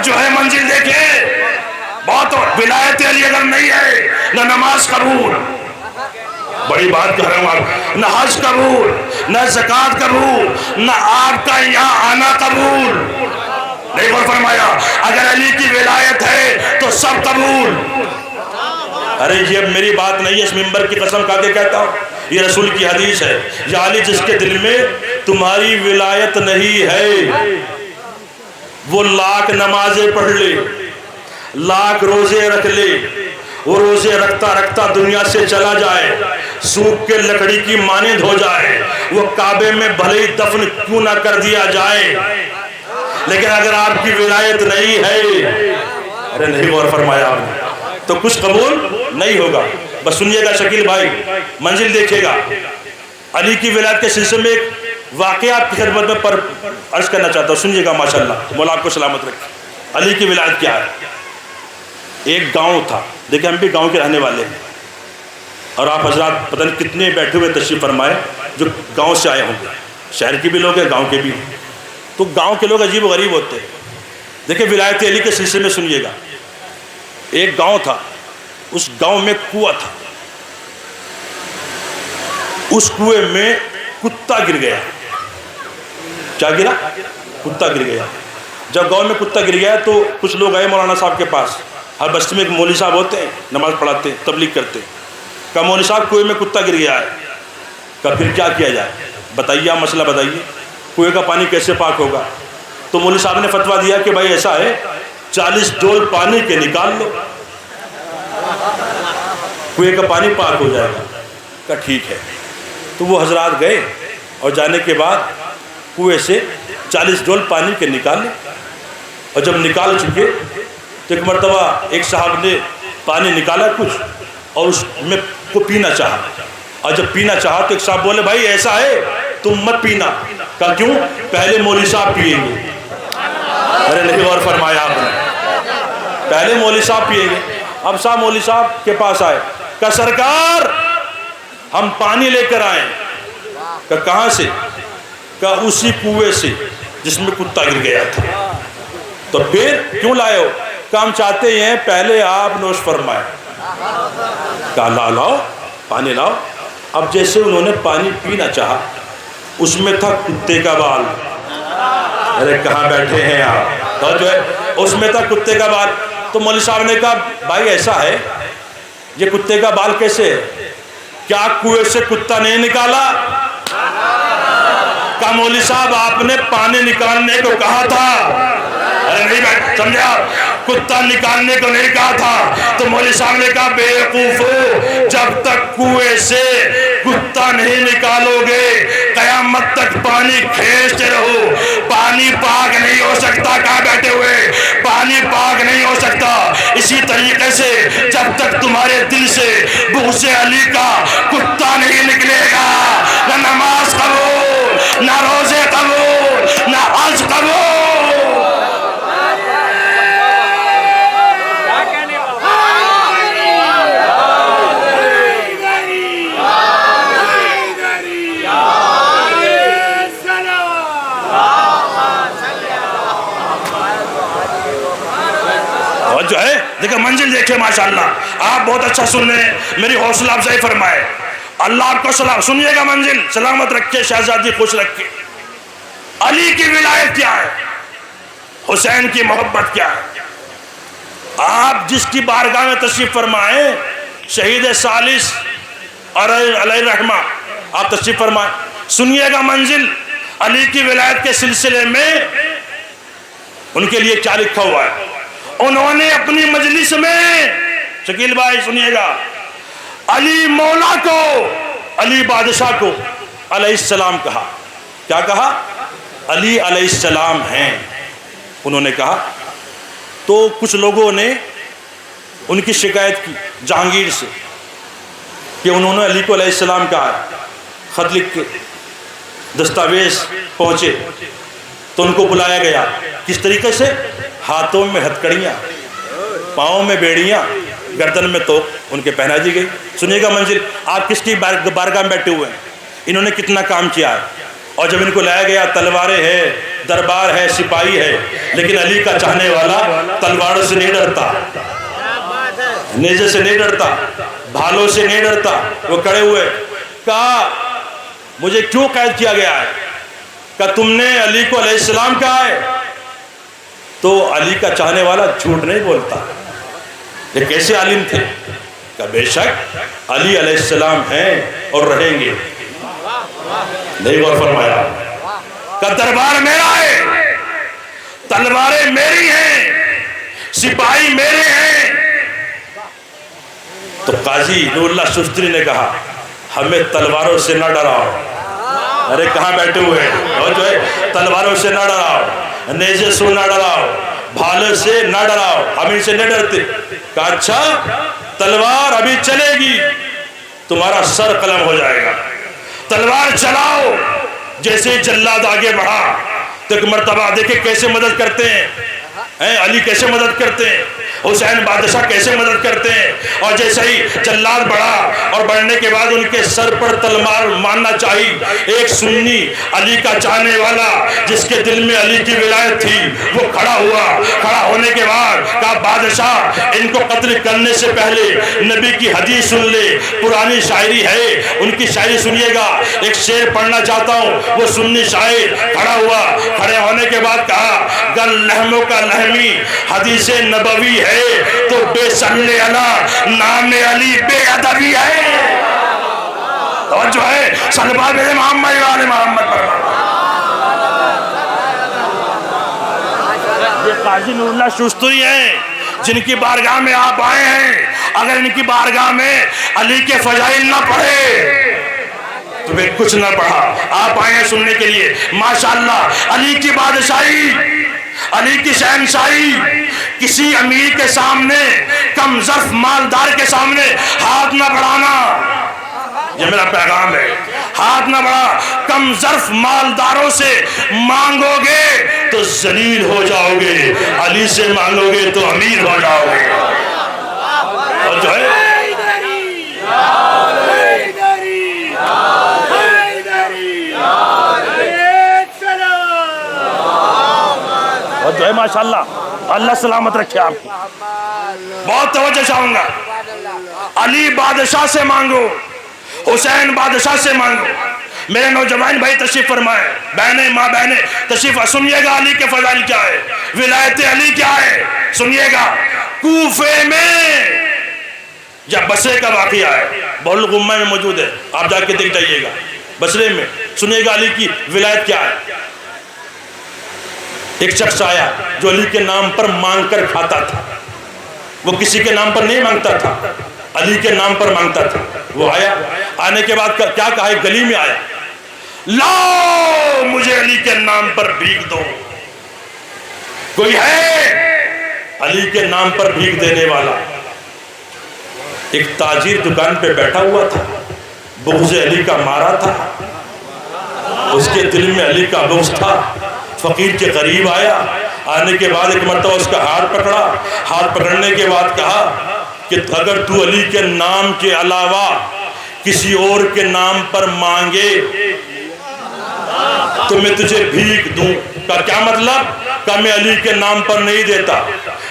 جو ہے منزل دیکھیں, بہت ولایت علی اگر نہیں ہے نہ نماز قبول, بڑی بات کہہ رہا ہوں آپ, نہ حج قبول, نہ زکوٰۃ قبول, نہ آپ کا یہاں آنا قبول. نہیں اور فرمایا اگر علی کی ولایت ہے تو سب قبول. ارے یہ میری بات نہیں ہے, اس منبر کی قسم کھا کے کہتا ہوں, یہ رسول کی حدیث ہے. یا علی جس کے دل میں تمہاری ولایت نہیں ہے وہ لاکھ نمازیں پڑھ لے, لاکھ روزے رکھ لے, وہ روزے رکھتا رکھتا دنیا سے چلا جائے, سوکھ کے لکڑی کی مانند ہو جائے, وہ کعبے میں بھلے ہی دفن کیوں نہ کر دیا جائے, لیکن اگر آپ کی ولایت نہیں ہے, ارے نہیں اور فرمایا آپ نے, تو کچھ قبول نہیں ہوگا. بس سنیے گا شکیل بھائی, منزل دیکھیے گا. علی کی ولایت کے سلسلے میں ایک واقعہ آپ کی خدمت میں پر عرض کرنا چاہتا ہوں, سنیے گا ماشاءاللہ, مولا آپ کو سلامت رکھے. علی کی ولایت کیا ہے؟ ایک گاؤں تھا, دیکھیں ہم بھی گاؤں کے رہنے والے ہیں اور آپ حضرات پتہ نہیں کتنے بیٹھے ہوئے تشریف فرمائے جو گاؤں سے آئے ہوں گے, شہر کے بھی لوگ ہیں گاؤں کے بھی. تو گاؤں کے لوگ عجیب و غریب ہوتے ہیں. دیکھیں ولایت علی کے سلسلے میں سنیے گا. ایک گاؤں تھا, اس گاؤں میں کنواں تھا, اس کنویں میں کتا گر گیا. کیا گرا؟ کتا گر گیا. جب گاؤں میں کتا گر گیا تو کچھ لوگ آئے مولانا صاحب کے پاس. ہر بستی میں ایک مولوی صاحب ہوتے ہیں, نماز پڑھاتے ہیں, تبلیغ کرتے ہیں. کہا مولوی صاحب کنویں میں کتا گر گیا ہے. کہا پھر کیا کیا جائے, بتائیے, آپ مسئلہ بتائیے, کنویں کا پانی کیسے پاک ہوگا؟ تو مولوی صاحب نے فتویٰ دیا کہ بھائی ایسا ہے 40 ڈول پانی کے نکال لو, کنویں کا پانی پاک ہو جائے گا. کہا ٹھیک ہے. تو وہ حضرات گئے اور جانے کے بعد کنویں سے 40 ڈول پانی کے نکالے. اور جب نکال چکے تو ایک مرتبہ ایک صاحب نے پانی نکالا کچھ اور اس میں کو پینا چاہا. اور جب پینا چاہا تو ایک صاحب بولے بھائی ایسا ہے تم مت پینا. کہا کیوں؟ پہلے مولوی صاحب پیئیں گے. ارے نہیں غور فرمایا آپ نے, پہلے مولوی صاحب پیئیں گے. اب صاحب مولوی صاحب کے پاس آئے. کہا سرکار ہم پانی لے کر آئے. کہا کہاں سے؟ کہا اسی کنویں سے جس میں کتا گر گیا تھا. تو پھر کیوں لائے ہو؟ کہا ہم چاہتے ہیں پہلے آپ نوش فرمائے. کہا لاؤ پانی لاؤ. اب جیسے انہوں نے پانی پینا چاہا اس میں تھا کتے کا بال. ارے کہاں بیٹھے ہیں آپ, تو جو ہے اس میں تھا کتے کا بال. تو مولوی صاحب نے کہا بھائی ایسا ہے یہ کتے کا بال کیسے ہے؟ کیا کنویں سے کتا نہیں نکالا؟ کہا مولوی صاحب آپ نے پانی نکالنے کو کہا تھا. ارے نہیں سمجھا, کتا نکالنے کو نہیں کہا تھا. تو مولوی صاحب نے کہا بے وقوفو, جب تک کنویں سے کتا نہیں نکالو گے قیامت تک پانی کھینچتے رہو. پانی پاک نہیں ہو سکتا. کہاں بیٹھے ہوئے, پانی پاک نہیں ہو سکتا. اسی طریقے سے جب تک تمہارے دل سے بغض علی کا کتا نہیں نکلے گا نہ نماز قبول, نہ روزے قبول, نہ حج قبول. جو ہے دیکھیں منزل دیکھیں ماشاءاللہ. آپ بہت اچھا سن رہے ہیں, میری حوصلہ افزائی فرمائے. اللہ آپ کو سنیے گا, منزل سلامت رکھے, شہزادی خوش رکھے. علی کی ولایت کیا ہے, حسین کی محبت کیا ہے. آپ جس کی بارگاہ میں تشریف فرمائیں, شہید ثالث اور علیہ رحمہ آپ تشریف فرمائیں. سنیے گا منزل علی کی ولایت کے سلسلے میں ان کے لیے کیا لکھا ہوا ہے. انہوں نے اپنی مجلس میں, شکیل بھائی سنیے گا, علی مولا کو, علی بادشاہ کو علیہ السلام کہا. کیا کہا؟ علی علیہ السلام ہیں انہوں نے کہا. تو کچھ لوگوں نے ان کی شکایت کی جہانگیر سے کہ انہوں نے علی کو علیہ السلام کہا. خط لکھ کے دستاویز پہنچے تو ان کو بلایا گیا. کس طریقے سے؟ ہاتھوں میں ہتھکڑیاں, پاؤں میں بیڑیاں, گردن میں توپ ان کے پہنا دی گئی. سنیے گا منزل, آپ کس کی بارگاہ میں بیٹھے ہوئے ہیں, انہوں نے کتنا کام کیا ہے. اور جب ان کو لایا گیا تلواریں ہے, دربار ہے, سپاہی ہے, لیکن علی کا چاہنے والا تلواروں سے نہیں ڈرتا, نیزے سے نہیں ڈرتا, بھالوں سے نہیں ڈرتا. وہ کھڑے ہوئے. کہا مجھے کیوں قید کیا گیا ہے؟ کہ تم نے علی کو علیہ السلام کہا ہے. تو علی کا چاہنے والا جھوٹ نہیں بولتا. یہ کیسے عالم تھے؟ کہ بے شک علی علیہ السلام ہیں اور رہیں گے. نہیں غور فرمایا. کہ دربار میرا ہے, تلواریں میری ہیں, سپاہی میرے ہیں. تو قاضی نور اللہ شفتری نے کہا ہمیں تلواروں سے نہ ڈراؤ. ارے کہاں بیٹھے ہوئے ہیں, اور جو ہے تلواروں سے نہ ڈراؤ, نیزے سے نہ ڈراؤ, بھالے سے نہ ڈراؤ, ہم ان سے نہیں ڈرتے. کہا اچھا تلوار ابھی چلے گی, تمہارا سر قلم ہو جائے گا. تلوار چلاؤ. جیسے جلاد آگے بڑھا تو ایک مرتبہ دیکھیں کیسے مدد کرتے ہیں, علی کیسے مدد کرتے ہیں. حسین بادشاہ کیسے مدد کرتے ہیں. اور جیسے ہی جلاد بڑھا اور بڑھنے کے بعد ان کے سر پر تلوار مارنا چاہی. ایک سنی علی کا چاہنے والا جس کے دل میں علی کی ولایت تھی وہ کھڑا ہوا. کھڑا ہونے کے بعد کہا بادشاہ ان کو قتل کرنے سے پہلے نبی کی حدیث سن لے. پرانی شاعری ہے, ان کی شاعری سنیے گا. ایک شعر پڑھنا چاہتا ہوں. وہ سنی شاعر کھڑا ہوا. کھڑے ہونے کے بعد کہا گر لہموں کا لہمی حدیث نبوی ہے تو بے صلی علی نام علی بے ادبی ہے. اور جو ہے صلوات بے محمد والے محمد پر. یہ قاضی نور اللہ شستری ہیں جن کی بارگاہ میں آپ آئے ہیں. اگر ان کی بارگاہ میں علی کے فضائل نہ پڑھے تو میں کچھ نہ پڑھا. آپ آئے ہیں سننے کے لیے. ماشاءاللہ علی کی بادشاہی, علی کی شہنشاہی کسی امیر کے سامنے, کم ظرف مالدار کے سامنے ہاتھ نہ بڑھانا. یہ میرا پیغام ہے. ہاتھ نہ بڑھا. کم ظرف مالداروں سے مانگو گے تو ذلیل ہو جاؤ گے, علی سے مانگو گے تو امیر ہو جاؤ گے. اور جو ہے اور جو ہے ماشاءاللہ اللہ سلامت رکھے آپ کو. بہت توجہ چاہوں گا. علی بادشاہ سے مانگو, حسین بادشاہ سے مانگو. میرے نوجوان بھائی تشریف فرمائے, بہنیں ماں بہنیں تشریف سنیے گا. علی کے فضائل کیا ہے, ولایت علی کیا ہے, سنیے گا. کوفے میں یا بصرے کا واقعہ ہے, بحر الغمہ میں موجود ہے, آپ جا کے دیکھ جائیے گا. بصرے میں سنیے گا علی کی ولایت کیا ہے. ایک شخص آیا جو علی کے نام پر مانگ کر کھاتا تھا. وہ کسی کے نام پر نہیں مانگتا تھا, علی کے نام پر مانگتا تھا. وہ آیا, آنے کے بعد کیا کہا, ایک گلی میں آیا, لاؤ مجھے علی کے نام پر بھیک دو. کوئی ہے علی کے نام پر بھیک دینے والا؟ ایک تاجر دکان پہ بیٹھا ہوا تھا, بغض علی کا مارا تھا, اس کے دل میں علی کا بغض تھا. فقیر کے قریب آیا, آنے کے بعد ایک مرتبہ اس کا ہاتھ پکڑا. ہاتھ پکڑنے کے بعد کہا کہ اگر تو علی کے نام کے علاوہ کسی اور کے نام پر مانگے تو میں تجھے بھیک دوں. کا کیا مطلب؟ کہ میں علی کے نام پر نہیں دیتا,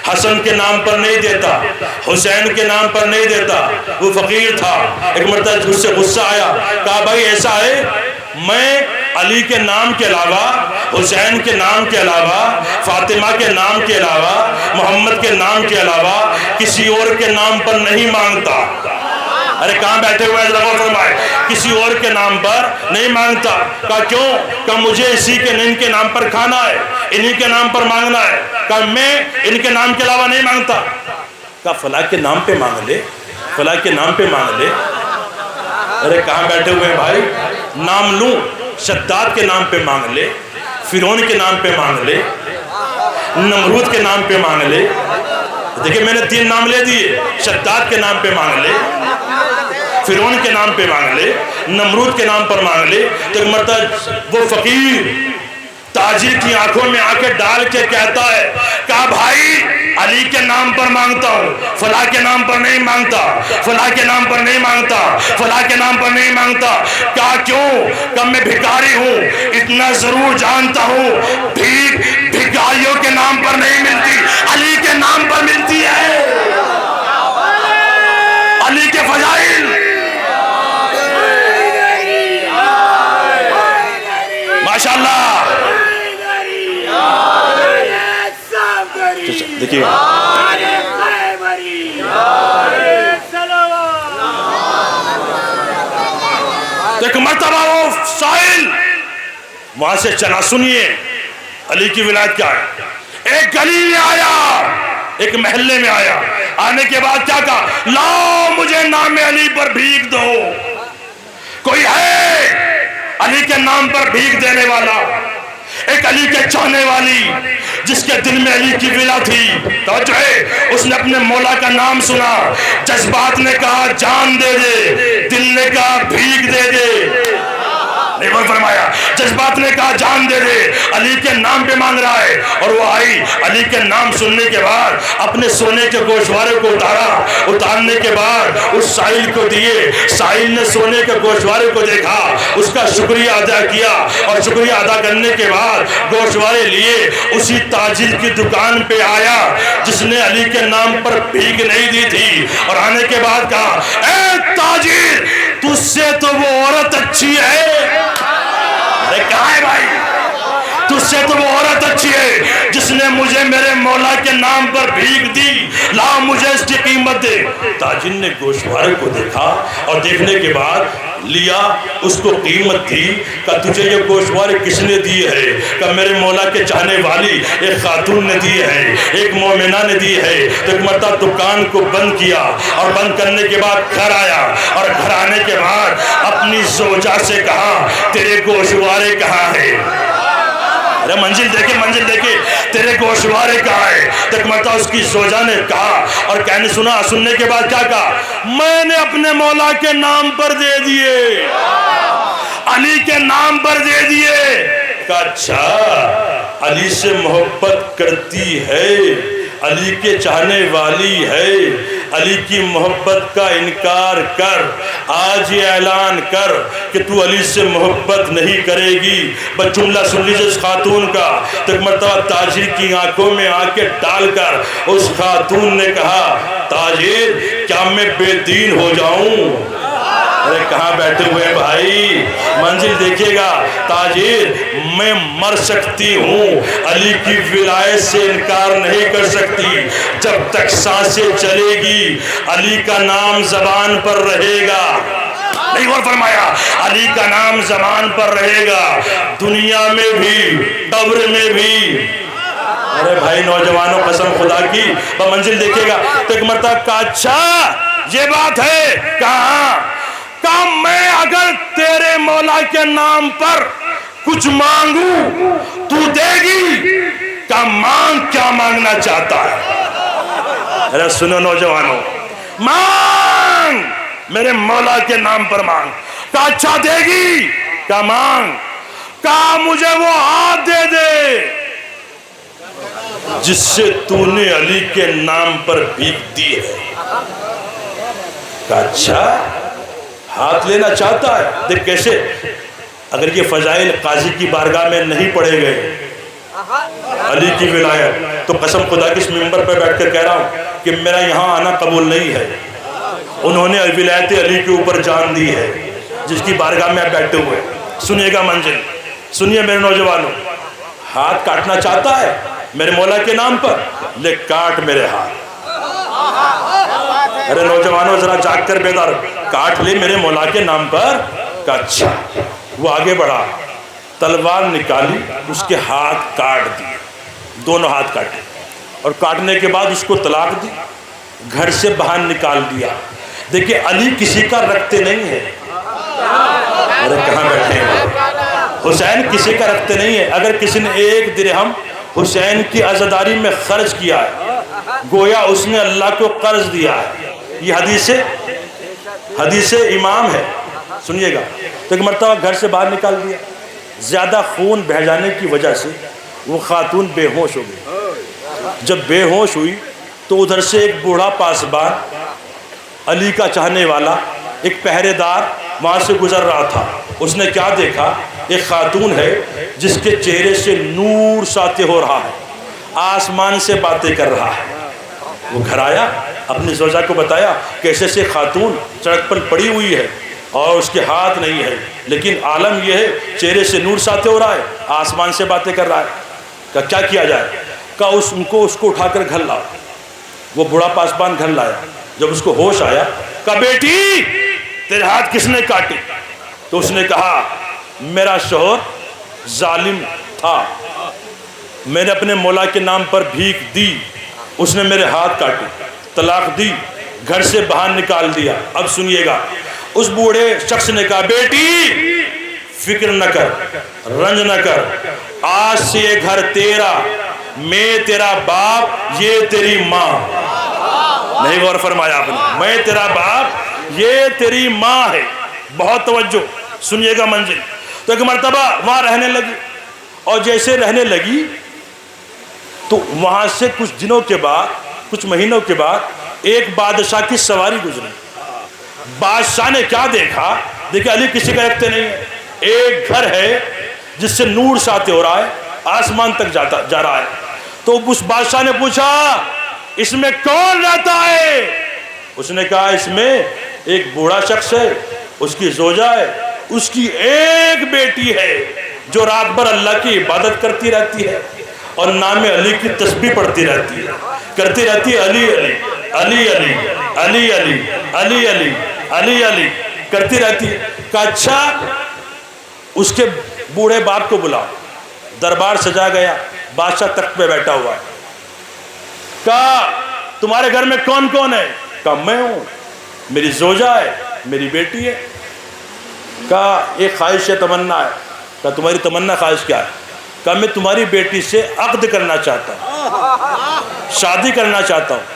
حسن کے نام پر نہیں دیتا, حسین کے نام پر نہیں دیتا. وہ فقیر تھا. ایک مرتبہ اس سے غصہ آیا, کہا بھائی ایسا ہے میں علی کے نام کے علاوہ, حسین کے نام کے علاوہ, فاطمہ کے نام کے علاوہ, محمد کے نام کے علاوہ کسی اور کے نام پر نہیں مانگتا. ارے کہاں بیٹھے ہوئے ہیں, غور فرمائے. کسی اور کے نام پر نہیں مانگتا. کہا کیوں؟ کہ مجھے اسی کے ان کے نام پر کھانا ہے, انہی کے نام پر مانگنا ہے. کہا میں ان کے نام کے علاوہ نہیں مانگتا. کہا فلاں کے نام پہ مانگ لے, فلاں کے نام پہ مانگ لے. ارے کہاں بیٹھے ہوئے ہیں بھائی, نام لوں, شداد کے نام پہ مانگ لے, فرعون کے نام پہ مانگ لے, نمرود کے نام پہ مانگ لے. دیکھیں میں نے 3 نام لے دیے. شداد کے نام پہ مانگ لے, فرعون کے نام پہ مانگ لے, نمرود کے نام پر مانگ لے. تو ایک مرتبہ وہ فقیر تاجر کی آنکھوں میں آنکھیں ڈال کے کہتا ہے, کہا بھائی علی کے نام پر مانگتا ہوں, فلاں کے نام پر نہیں مانگتا, فلاں کے نام پر نہیں مانگتا, فلاں کے نام پر نہیں مانگتا. کہا کیوں؟ کہ میں بھکاری ہوں, اتنا ضرور جانتا ہوں بھیک بھکاریوں کے نام پر نہیں ملتی, علی کے نام پر ملتی ہے. علی کے فضائل ماشاءاللہ. دیکھیے ایک مرتبہ وہ سائل وہاں سے چلا. سنیے علی کی ولایت کیا ہے. ایک گلی میں آیا, ایک محلے میں آیا, آنے کے بعد کیا کہا, لاؤ مجھے نام علی پر بھیک دو. کوئی ہے علی کے نام پر بھیک دینے والا, ایک علی کے چاہنے والی جس کے دل میں علی کی ولا تھی. توجہ ہے, اس نے اپنے مولا کا نام سنا, جذبات نے کہا جان دے دے, دل نے کہا بھیک دے دے. نہیں غور فرمایا؟ جذبات نے کہا جان دے دے، علی کے نام پہ مانگ رہا ہے، اور وہ آئی علی کے نام سننے کے بعد اپنے سونے کے گوشوارے کو اتارنے کے بعد اس سائل کو دیے، سائل نے سونے کے گوشوارے کو دیکھا، اس کا شکریہ ادا کیا، اور شکریہ ادا کرنے کے بعد گوشوارے لیے اسی تاجر کی دکان پہ آیا جس نے علی کے نام پر بھیک نہیں دی تھی، اور آنے کے بعد کہا اے تاجر تجھ سے تو وہ عورت اچھی ہے۔ ارے کہاں ہے بھائی؟ تجھ سے تو وہ عورت اچھی ہے جس نے مجھے میرے مولا کے نام پر بھیک دی، لا مجھے اس کی قیمت دے۔ تاجر نے گوشوارے کو دیکھا اور دیکھنے کے بعد لیا، اس کو قیمت دی، کہ تجھے یہ گوشوارے کس نے دی ہے؟ کہ میرے مولا کے چاہنے والی ایک خاتون نے دی ہے، ایک مومنہ نے دی ہے۔ تو ایک مرتبہ دکان کو بند کیا، اور بند کرنے کے بعد گھر آیا، اور گھر آنے کے بعد اپنی زوجہ سے کہا تیرے گوشوارے کہاں ہے؟ ارے منزل دیکھے تیرے گوشوارے کہاں ہے؟ تو ایک مرتبہ اس کی زوجہ نے کہا، اور کہنے سننے کے بعد کیا کہا؟ میں نے اپنے مولا کے نام پر دے دیے، علی کے نام پر دے دیے۔ کہا اچھا علی سے محبت کرتی ہے، علی کے چاہنے والی ہے، علی کی محبت کا انکار کر، آج یہ اعلان کر کہ تو علی سے محبت نہیں کرے گی۔ بس جملہ سن لیجیے اس خاتون کا۔ تو ایک مرتبہ تاجر کی آنکھوں میں آنکھیں ڈال کر اس خاتون نے کہا تاجر کیا میں بے دین ہو جاؤں؟ ارے کہاں بیٹھے ہوئے ہیں بھائی؟ منزل دیکھیے گا۔ تاجر میں مر سکتی ہوں، علی کی ولایت سے انکار نہیں کر سکتی، جب تک سانسیں چلے گی علی کا نام زبان پر رہے گا۔ نہیں غور فرمایا؟ علی کا نام زبان پر رہے گا، دنیا میں بھی قبر میں بھی۔ ارے بھائی نوجوانوں قسم خدا کی، منزل دیکھیے گا۔ تو ایک مرتبہ کہا اچھا یہ بات ہے؟ کہاں؟ کہ میں اگر تیرے مولا کے نام پر کچھ مانگوں تو دے گی؟ کہ مانگ، کیا مانگنا چاہتا ہے؟ ارے سنو نوجوانوں، مانگ، میرے مولا کے نام پر مانگ۔ کہ اچھا دے گی؟ کہ مانگ۔ کہ مجھے وہ ہاتھ دے دے جس سے تو نے علی کے نام پر بھیک دی ہے۔ کہ اچھا ہاتھ لینا چاہتا ہے؟ دیکھ کیسے، اگر یہ فضائل قاضی کی بارگاہ میں نہیں پڑھے گئے علی کی ولایت، تو قسم خدا کی اس ممبر پہ بیٹھ کر کہہ رہا ہوں کہ میرا یہاں آنا قبول نہیں ہے۔ انہوں نے ولایت علی کے اوپر جان دی ہے، جس کی بارگاہ میں آپ بیٹھے ہوئے۔ سنیے گا منزل، سنیے میرے نوجوانوں، ہاتھ کاٹنا چاہتا ہے میرے مولا کے نام پر؟ لے کاٹ میرے ہاتھ۔ ارے نوجوانوں ذرا جاگ کر بیدار، کاٹ لے میرے مولا کے نام پر۔ کہا اچھا۔ وہ آگے بڑھا، تلوار نکالی، اس کے ہاتھ کاٹ دیے، دونوں ہاتھ کاٹے، اور کاٹنے کے بعد اس کو طلاق دی، گھر سے باہر نکال دیا۔ دیکھیں علی کسی کا رکھتے نہیں ہے۔ ارے کہاں بیٹھے ہیں؟ حسین کسی کا رکھتے نہیں ہے۔ اگر کسی نے 1 درہم حسین کی عزاداری میں خرچ کیا ہے، گویا اس نے اللہ کو قرض دیا ہے۔ یہ حدیث امام ہے، سنیے گا۔ تو ایک مرتبہ گھر سے باہر نکال دیا، زیادہ خون بہہ جانے کی وجہ سے وہ خاتون بے ہوش ہو گئی۔ جب بے ہوش ہوئی تو ادھر سے ایک بوڑھا پاسبان، علی کا چاہنے والا، ایک پہرے دار وہاں سے گزر رہا تھا۔ اس نے کیا دیکھا؟ ایک خاتون ہے جس کے چہرے سے نور ساطع ہو رہا ہے، آسمان سے باتیں کر رہا ہے۔ وہ گھر آیا، اپنی زوجہ کو بتایا کہ ایسے سڑک پر پڑی ہوئی ہے اور اس کے ہاتھ نہیں ہے، لیکن عالم یہ ہے چہرے سے نور ساطع ہو رہا ہے، آسمان سے باتیں کر رہا ہے۔ کہ کیا کیا جائے؟ کہ اس کو اٹھا کر گھر لاؤ۔ وہ بوڑھا پاسبان گھر لایا۔ جب اس کو ہوش آیا، کہا بیٹی تیرے ہاتھ کس نے کاٹے؟ تو اس نے کہا میرا شوہر ظالم تھا، میں نے اپنے مولا کے نام پر بھیک دی، اس نے میرے ہاتھ کاٹے، طلاق دی، گھر سے باہر نکال دیا۔ اب سنیے گا، اس بوڑھے شخص نے کہا بیٹی فکر نہ کر، رنج نہ کر، آج سے یہ گھر تیرا، میں تیرا باپ، یہ تیری ماں۔ نہیں غور فرمایا آپ نے؟ میں تیرا باپ، یہ تیری ماں ہے۔ بہت توجہ، سنیے گا منزل۔ تو ایک مرتبہ وہاں رہنے لگی، اور جیسے رہنے لگی تو وہاں سے کچھ دنوں کے بعد، کچھ مہینوں کے بعد ایک بادشاہ کی سواری گزری۔ بادشاہ نے کیا دیکھا؟ دیکھا علی کسی کا رکھتے نہیں ہے، ایک گھر ہے جس سے نور ساطع ہو رہا ہے، آسمان تک جا رہا ہے۔ تو اس بادشاہ نے پوچھا اس میں کون رہتا ہے؟ اس نے کہا اس میں ایک بوڑھا شخص ہے، اس کی زوجہ ہے، اس کی ایک بیٹی ہے جو رات بھر اللہ کی عبادت کرتی رہتی ہے اور نام علی کی تسبیح پڑھتی رہتی ہے، کرتی رہتی ہے علی علی علی علی علی علی علی علی علی علی کرتی رہتی ہے۔ کہا اچھا، اس کے بوڑھے باپ کو بلاؤ۔ دربار سجا گیا، بادشاہ تخت پہ بیٹھا ہوا ہے۔ کہا تمہارے گھر میں کون کون ہے؟ کہا میں ہوں، میری زوجہ ہے، میری بیٹی ہے۔ کہا ایک خواہش ہے، تمنا ہے۔ کہا تمہاری تمنا خواہش کیا ہے؟ کہا میں تمہاری بیٹی سے عقد کرنا چاہتا ہوں، شادی کرنا چاہتا ہوں۔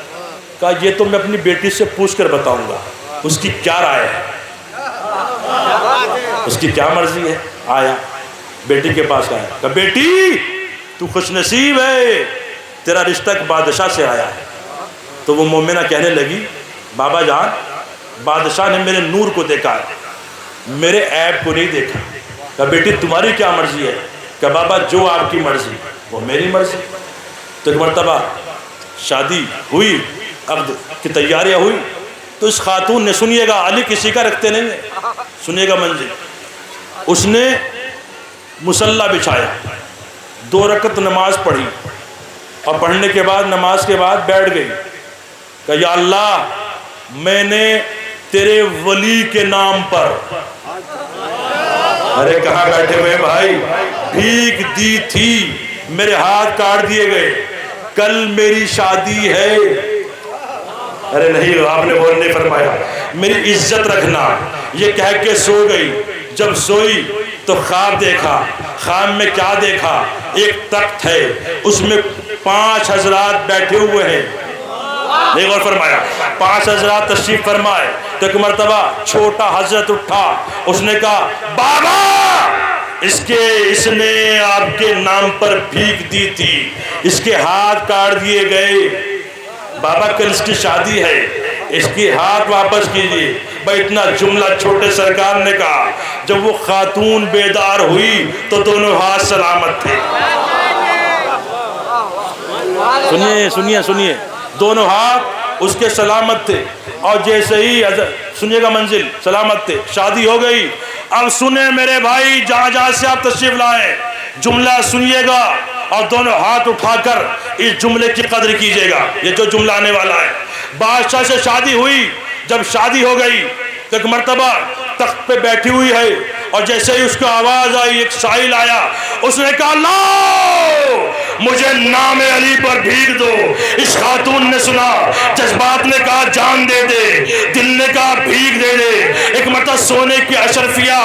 کہا یہ تو میں اپنی بیٹی سے پوچھ کر بتاؤں گا اس کی کیا رائے ہے، اس کی کیا مرضی ہے۔ آیا بیٹی کے پاس آیا، کہا بیٹی تو خوش نصیب ہے، تیرا رشتہ ایک بادشاہ سے آیا ہے۔ تو وہ مومنہ کہنے لگی بابا جان، بادشاہ نے میرے نور کو دیکھا ہے، میرے عیب کو نہیں دیکھا۔ کہا بیٹی تمہاری کیا مرضی ہے؟ کہ بابا جو آپ کی مرضی وہ میری مرضی۔ تو ایک مرتبہ شادی ہوئی، عقد کی تیاریاں ہوئی، تو اس خاتون نے، سنیے گا علی کسی کا رکھتے نہیں ہے، سنیے گا منزل، اس نے مصلی بچھایا، 2 رکعت نماز پڑھی، اور پڑھنے کے بعد نماز کے بعد بیٹھ گئی۔ کہ یا اللہ میں نے تیرے ولی کے نام پر، ارے کہاں بیٹھے ہوئے بھائی، بھیک دی تھی، میرے ہاتھ کاٹ دیے گئے، کل میری شادی ہے۔ ارے نہیں، آپ نے وہ نہیں فرمایا، میری عزت رکھنا۔ یہ کہہ کے سو گئی۔ جب سوئی تو خواب دیکھا۔ خواب میں کیا دیکھا؟ ایک تخت ہے، اس میں 5 حضرات بیٹھے ہوئے ہیں۔ نہیں غور فرمایا، 5 حضرات تشریف فرمائے۔ تو ایک مرتبہ چھوٹا حضرت اٹھا، اس نے کہا بابا اس نے آپ کے نام پر بھیک دی تھی، اس کے ہاتھ کاٹ دیے گئے، بابا کل اس کی شادی ہے، اس کی ہاتھ واپس کیجیے۔ بھائی اتنا جملہ چھوٹے سرکار نے کہا، جب وہ خاتون بیدار ہوئی تو دونوں ہاتھ سلامت تھے۔ سنیے سنیے سنیے، دونوں ہاتھ اس کے سلامت تھے، اور جیسے ہی سنیے گا منزل سلامت تھے، شادی ہو گئی۔ اب سنیں میرے بھائی، جہاں جہاں سے آپ تشریف لائیں، جملہ سنیے گا اور دونوں ہاتھ اٹھا کر اس جملے کی قدر کیجیے گا۔ یہ جو جملہ آنے والا ہے، بادشاہ سے شادی ہوئی، جب شادی ہو گئی تو ایک مرتبہ تخت پہ بیٹھی ہوئی ہے، اور جیسے ہی اس کو آواز آئی، ایک سائل آیا، اس نے کہا لاؤ مجھے نام علی پر بھیک دو۔ اس خاتون نے سنا، جذبات نے کہا جان دے دے، دل نے کہا بھیک دے دے۔ ایک مرتبہ سونے کی اشرفیہ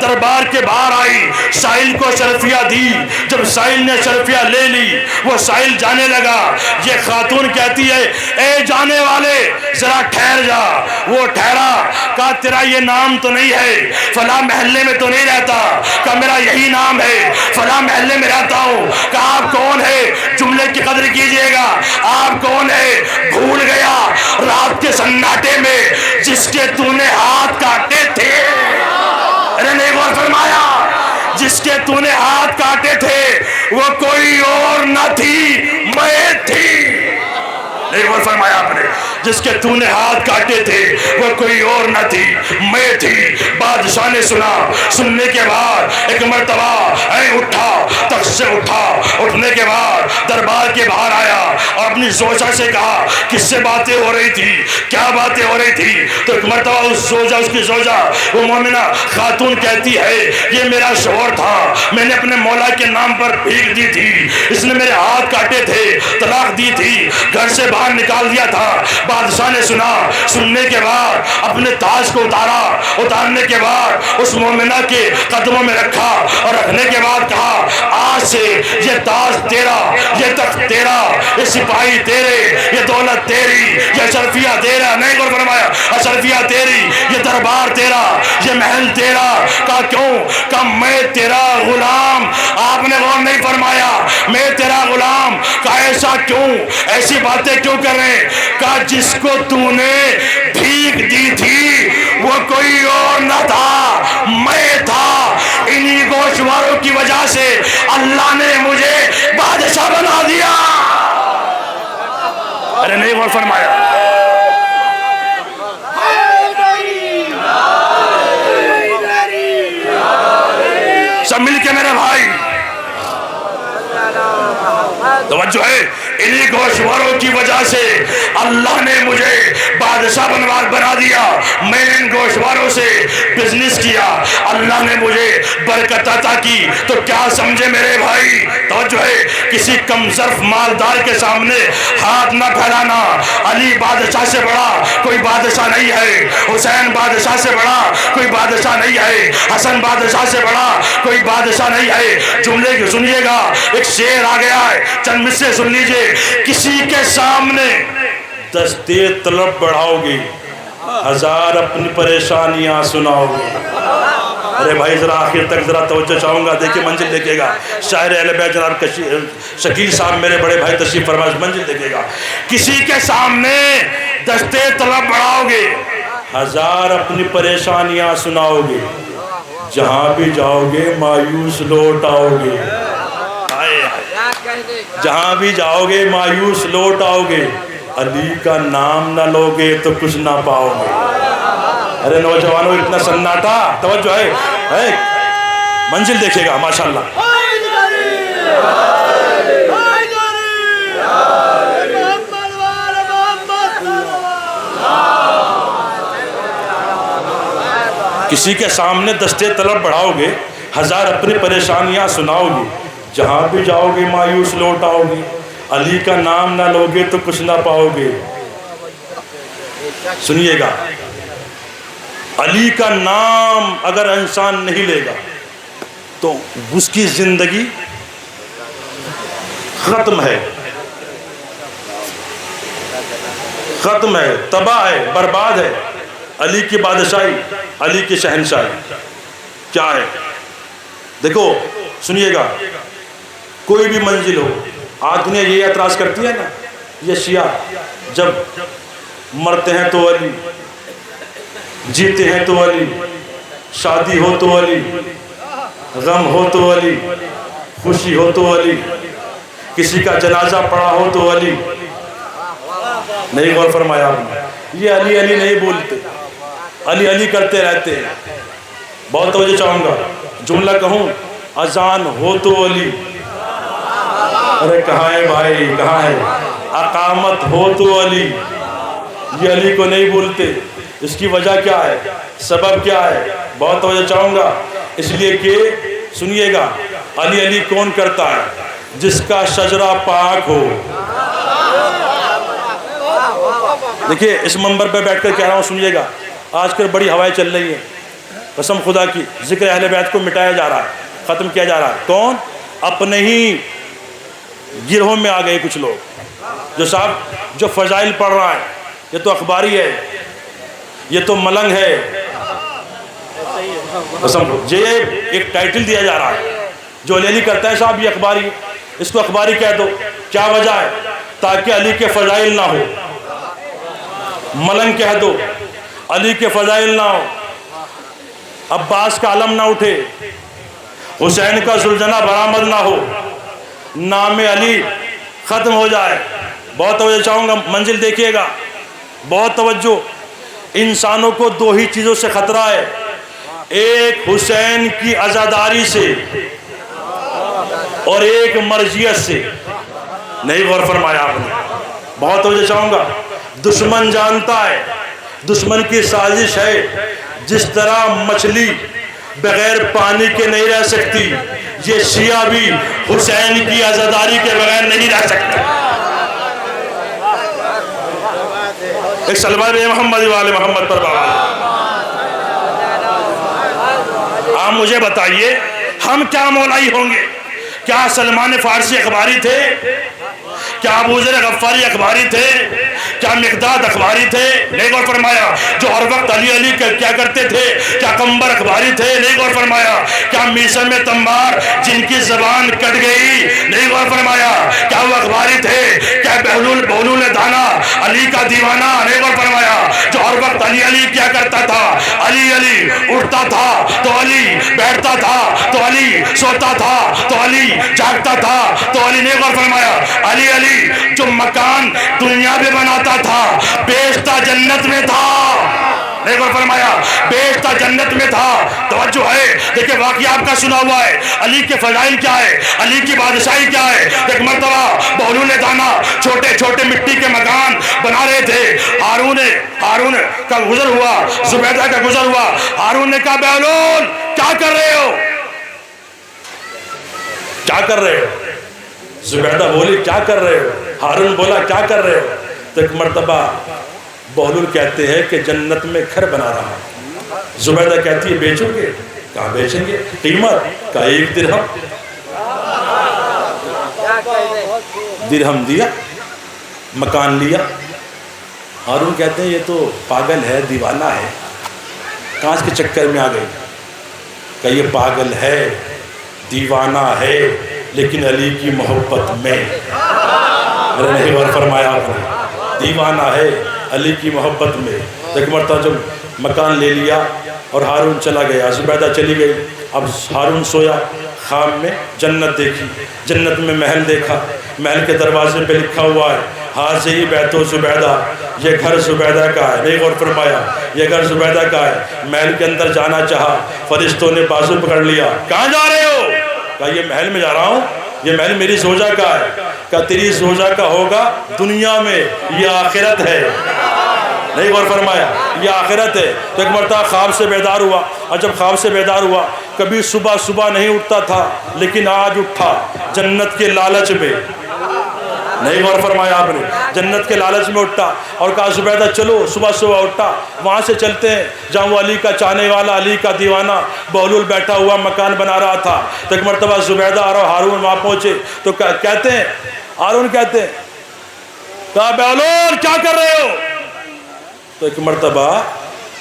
دربار کے باہر آئی، سائل کو اشرفیہ دی۔ جب سائل نے اشرفیہ لے لی، وہ سائل جانے لگا۔ یہ خاتون کہتی ہے اے جانے والے ذرا ٹھہر جا۔ وہ ٹھہرا، کہا تیرا یہ نام تو نہیں ہے، فلاں محلے میں تو نہیں رہتا؟ کہا میرا یہی نام ہے، فلاں محلے میں رہتا ہوں۔ کہا آپ کون ہے؟ جملے کی قدر کیجئے گا، آپ کون ہے؟ بھول گیا رات کے سناٹے میں جس کے تو نے ہاتھ کاٹے تھے۔ ارے نہیں غور فرمایا، جس کے تو نے ہاتھ کاٹے تھے وہ کوئی اور نہ تھی، میں تھی۔ نہیں غور فرمایا آپ نے، جس کے تو نے ہاتھ کاٹے تھے وہ کوئی اور نہ تھی، میں تھی۔ بادشاہ نے سنا، سننے کے بعد ایک مرتبہ اٹھا، تخت سے اٹھا، اٹھنے کے بعد دربار کے باہر آیا اور اپنی زوجہ سے کہا کس سے باتیں ہو رہی تھی، کیا باتیں ہو رہی تھی؟ تو ایک مرتبہ اس کی زوجہ وہ مومنہ خاتون کہتی ہے یہ میرا شوہر تھا، میں نے اپنے مولا کے نام پر بھیک دی تھی، اس نے میرے ہاتھ کاٹے تھے، طلاق دی تھی، گھر سے باہر نکال دیا تھا۔ بادشاہ نے سنا، سننے کے بعد اپنے تاج کو اتارا، اتارنے کے بعد اس مومنہ کے قدموں میں رکھا، اور رکھنے کے بعد کہا آج سے یہ تاج تیرا، یہ تخت تیرا، یہ سپاہی تیرے، یہ دولت تیری، یہ اشرفیہ تیرا. نہیں غور فرمایا؟ اشرفیہ تیری، یہ دربار تیرا، یہ محل تیرا. کہا کیوں؟ کہا میں تیرا غلام. آپ نے غور نہیں فرمایا؟ میں تیرا غلام. کہا ایسا کیوں؟ ایسی باتیں کیوں کر رہے ہیں؟ کہا جس کو تو نے بھیک دی تھی وہ کوئی اور نہ تھا، میں تھا. انہی گوشواروں کی وجہ سے اللہ نے مجھے بادشاہ بنا دیا. ارے نہیں غور فرمایا؟ سب مل کے میرے بھائی توجہ ہے. انہی گوشواروں کی وجہ سے اللہ نے مجھے بادشاہ بنا دیا. میں نے ان گوشواروں سے بزنس کیا، اللہ نے مجھے برکت عطا کی. تو کیا سمجھے میرے بھائی؟ توجہ ہے. کسی کم ظرف مالدار کے سامنے ہاتھ نہ پھیلانا. علی بادشاہ سے بڑا کوئی بادشاہ نہیں ہے، حسین بادشاہ سے بڑا کوئی بادشاہ نہیں ہے، حسن بادشاہ سے بڑا کوئی بادشاہ نہیں ہے. جملے کی سنیے گا، ایک شعر آ گیا ہے، چند مصرے سن لیجئے. کسی کے سامنے دستے طلب بڑھاؤ گے، ہزار اپنی پریشانیاں سناؤ گے. ارے بھائی ذرا آخر تک ذرا توجہ چاہوں گا، دیکھیں منزل دیکھے گا. شاعر اہل بیت جناب شکیل صاحب میرے بڑے بھائی تشریف فرما، منزل دیکھے گا. کسی کے سامنے دستے طلب بڑھاؤ گے، ہزار اپنی پریشانیاں سناؤ گے، جہاں بھی جاؤ گے مایوس لوٹ آؤ گے. جہاں بھی جاؤ گے مایوس لوٹ آؤ گے، علی کا نام نہ لوگے تو کچھ نہ پاؤ گے. ارے نوجوانوں اتنا سناٹا، توجہ ہے. منزل دیکھے گا ماشاءاللہ. کسی کے سامنے دستے طلب بڑھاؤ گے، ہزار اپنی پریشانیاں سناؤ گے، جہاں بھی جاؤ گے مایوس لوٹ آؤ گے، علی کا نام نہ لوگے تو کچھ نہ پاؤ گے. سنیے گا، علی کا نام اگر انسان نہیں لے گا تو اس کی زندگی ختم ہے، ختم ہے، تباہ ہے، برباد ہے. علی کی بادشاہی، علی کی شہنشاہی کیا ہے؟ دیکھو سنیے گا، کوئی بھی منزل ہو، آج دنیا یہ اعتراض کرتی ہے نا، یہ شیعہ جب مرتے ہیں تو علی، جیتے ہیں تو علی، شادی ہو تو علی، غم ہو تو علی، خوشی ہو تو علی، کسی کا جنازہ پڑا ہو تو علی. نہیں غور فرمایا آپ نے؟ یہ علی علی نہیں بولتے، علی علی کرتے رہتے ہیں. بہت توجہ چاہوں گا، جملہ کہوں، اذان ہو تو علی. ارے کہاں ہے بھائی، کہاں ہے؟ اقامت ہو تو علی. یہ علی کو نہیں بولتے. اس کی وجہ کیا ہے؟ سبب کیا ہے؟ بہت توجہ چاہوں گا، اس لیے کہ سنیے گا، علی علی کون کرتا ہے؟ جس کا شجرہ پاک ہو. دیکھیے اس منبر پہ بیٹھ کر کہہ رہا ہوں، سنیے گا، آج کل بڑی ہوائیں چل رہی ہیں، قسم خدا کی ذکر اہل بیت کو مٹایا جا رہا ہے، ختم کیا جا رہا ہے. کون؟ اپنے ہی گروہوں میں آ گئے کچھ لوگ، جو صاحب جو فضائل پڑھ رہا ہے یہ تو اخباری ہے، یہ تو ملنگ ہے. یہ ایک ٹائٹل دیا جا رہا ہے، جو علی علی کرتا ہے صاحب یہ اخباری، اس کو اخباری کہہ دو. کیا وجہ ہے؟ تاکہ علی کے فضائل نہ ہو. ملنگ کہہ دو، علی کے فضائل نہ ہو، عباس کا علم نہ اٹھے، حسین کا زلزلہ برآمد نہ ہو، نام علی ختم ہو جائے. بہت توجہ چاہوں گا، منزل دیکھیے گا، بہت توجہ. انسانوں کو دو ہی چیزوں سے خطرہ ہے، ایک حسین کی عزاداری سے اور ایک مرضیت سے. نہیں غور فرمایا آپ نے؟ بہت توجہ چاہوں گا. دشمن جانتا ہے، دشمن کی سازش ہے، جس طرح مچھلی بغیر پانی کے نہیں رہ سکتی، یہ شیعہ بھی حسین کی عزاداری کے بغیر نہیں رہ سکتے. ایک سلوات محمد والے محمد پر بابا. آپ مجھے بتائیے، ہم کیا مولائی ہوں گے؟ کیا سلمان فارسی اخباری تھے؟ کیا ابو ذر غفاری اخباری تھے؟ کیا مقداد اخباری تھے؟ نہیں غور فرمایا. جو ہر وقت علی علی کیا کرتے تھے؟ کیا قمبر اخباری تھے؟ نہیں غور فرمایا. کیا میسم تمار جن کی زبان کٹ گئی؟ نہیں غور فرمایا. کیا وہ اخباری تھے؟ کیا بہلول دانا علی کا دیوانہ؟ نہیں غور فرمایا. جو ہر وقت علی علی کیا کرتا تھا؟ علی علی اٹھتا تھا تو علی بیٹھتا تھا تو علی سوتا تھا تو علی جاگتا تھا تو علی. نہیں غور فرمایا. علی علی جو مکان دنیا میں بناتا تھا بیچتا جنت میں تھا. نہیں غور فرمایا. بیچتا جنت میں تھا. توجہ ہے. دیکھیں واقعہ آپ کا سنا ہوا ہے. علی کے فضائل کیا ہے؟ علی کی بادشاہی کیا ہے؟ ایک مرتبہ بہلول دانا چھوٹے چھوٹے مٹی کے مکان بنا رہے تھے. ہارون کا گزر ہوا, زبیدہ کا گزر ہوا. ہارون نے کہا بہلول کیا کر رہے ہو؟ کیا کر رہے ہو؟ زبیدہ بولی کیا کر رہے ہو؟ ہارون بولا کیا کر رہے ہو؟ تو ایک مرتبہ بہلول کہتے ہیں کہ جنت میں گھر بنا رہا ہوں. زبیدہ کہتی ہے بیچو گے؟ کہاں بیچیں گے؟ قیمت کا 1 درہم. درہم دیا, مکان لیا. ہارون کہتے ہیں یہ تو پاگل ہے, دیوانہ ہے, کانچ کے چکر میں آ گئی. کہ یہ پاگل ہے, دیوانہ ہے, لیکن علی کی محبت میں. ارے نہیں غور فرمایا آپ نے. دیوانہ ہے علی کی محبت میں. ایک مرتبہ جب مکان لے لیا اور ہارون چلا گیا, زبیدہ چلی گئی. اب ہارون سویا, خواب میں جنت دیکھی, جنت میں محل دیکھا. محل کے دروازے پہ لکھا ہوا ہے حاضی بیت زبیدہ, یہ گھر زبیدہ کا ہے. نہیں غور فرمایا. یہ گھر زبیدہ کا ہے. محل کے اندر جانا چاہا, فرشتوں نے بازو پکڑ لیا. کہاں جا رہے ہو؟ کہا یہ محل میں جا رہا ہوں, یہ محل میری زوجہ کا ہے. کہا تیری زوجہ کا ہوگا دنیا میں, یہ آخرت ہے. نہیں غور فرمایا. یہ آخرت ہے. تو ایک مرتبہ خواب سے بیدار ہوا, اور جب خواب سے بیدار ہوا, کبھی صبح نہیں اٹھتا تھا, لیکن آج اٹھا جنت کے لالچ میں. نہیں غور فرمایا آپ نے. جنت کے لالچ میں اٹھا اور کہا زبیدہ چلو. صبح اٹھا, وہاں سے چلتے ہیں جہاں وہ علی کا چاہنے والا, علی کا دیوانہ بہلول بیٹھا ہوا مکان بنا رہا تھا. تو ایک مرتبہ زبیدہ اور ہارون وہاں پہنچے تو کہتے ہیں, ہارون کہتے ہیں کہا بہلول کیا کر رہے ہو؟ تو ایک مرتبہ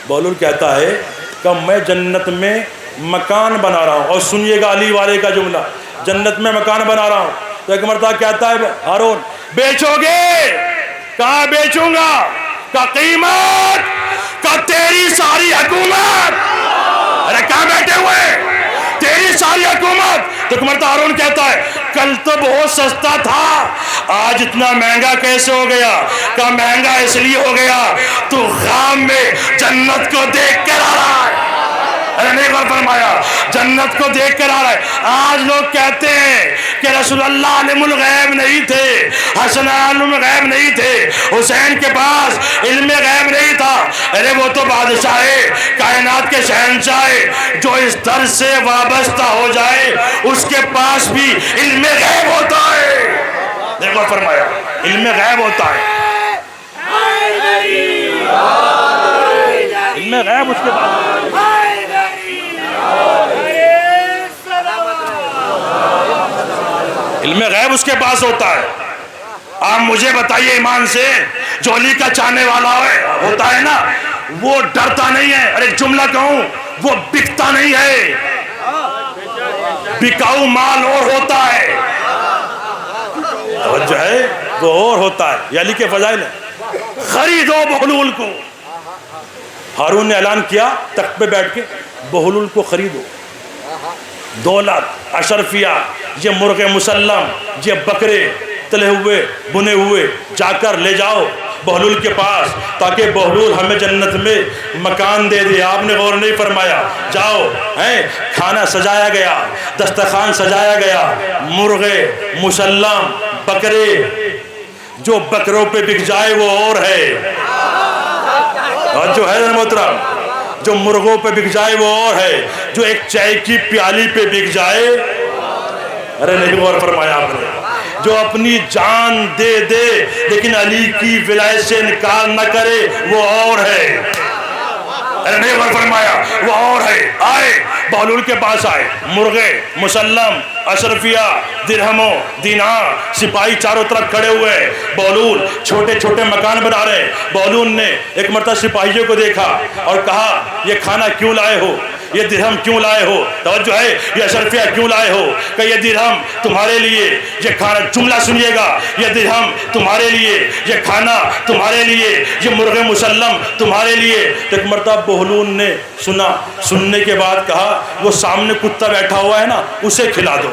بہلول کہتا ہے کہ میں جنت میں مکان بنا رہا ہوں. اور سنیے گا علی والے کا جملہ, جنت میں مکان بنا رہا ہوں. تو ایک مرتبہ کہتا ہے ہارون بیچو گے؟ کہاں بیچوں گا؟ کا قیمت کا تیری ساری حکومت. ارے کہاں بیٹھے ہوئے؟ تیری ساری حکومت. تو ایک مرتبہ ہارون کہتا ہے کل تو بہت سستا تھا, آج اتنا مہنگا کیسے ہو گیا؟ کہ مہنگا اس لیے ہو گیا تو خواب میں جنت کو دیکھ کر آ رہا ہے. ارے نہیں غور فرمایا. جنت کو دیکھ کر آ رہا ہے. آج لوگ کہتے ہیں کہ رسول اللہ عالم الغیب نہیں تھے, حسن عالم الغیب نہیں تھے, حسین کے پاس علم غیب نہیں تھا. ارے وہ تو بادشاہ کائنات کے شہنشاہ, جو اس در سے وابستہ ہو جائے اس کے پاس بھی علم غیب ہوتا ہے. نہیں غور فرمایا. علم غیب ہوتا ہے. علم غیب اس کے پاس. علم غیب اس کے پاس ہوتا ہے. آپ مجھے بتائیے ایمان سے, جو علی کا چاہنے والا ہوتا ہے نا, وہ ڈرتا نہیں ہے. ارے ایک جملہ کہوں, وہ بکتا نہیں ہے. بکاؤ مال اور ہوتا ہے, توجہ ہے, وہ اور ہوتا ہے. یہ علی کے فضائل ہے. خریدو بہلول کو. ہارون نے اعلان کیا تخت پہ بیٹھ کے, بہلول کو خریدو. دولت, اشرفیہ, یہ مرغ مسلم, یہ بکرے تلے ہوئے بنے ہوئے جا کر لے جاؤ بہلول کے پاس, تاکہ بہلول ہمیں جنت میں مکان دے دے. آپ نے غور نہیں فرمایا. جاؤ, کھانا سجایا گیا, دسترخوان سجایا گیا, مرغے مسلم, بکرے. جو بکروں پہ بک جائے وہ اور ہے, اور جو ہے محترم, جو مرغوں پہ بک جائے وہ اور ہے, جو ایک چائے کی پیالی پہ بک جائے. ارے نہیں غور فرمایا آپ نے. جو اپنی جان دے لیکن علی کی ولایت سے انکار نہ کرے وہ اور ہے. نہیں غور فرمایا؟ وہ اور ہے، آئے بہلول کے پاس آئے، مرغے، مسلم، اشرفیہ، درہموں، دینار، سپاہی چاروں طرف کھڑے ہوئے، بہلول چھوٹے چھوٹے مکان بنا رہے۔ بہلول نے ایک مرتبہ سپاہیوں کو دیکھا اور کہا یہ کھانا کیوں لائے ہو، یہ درہم کیوں لائے ہو، توجہ ہے، یہ اشرفیہ کیوں لائے ہو؟ کہ یہ درہم تمہارے لیے، یہ کھانا، جملہ سنیے گا، یہ درہم تمہارے لیے، یہ کھانا تمہارے لیے، یہ مرغ مسلم تمہارے لیے۔ تو ایک مرتبہ بہلول نے سنا، سننے کے بعد کہا وہ سامنے کتا بیٹھا ہوا ہے نا، اسے کھلا دو۔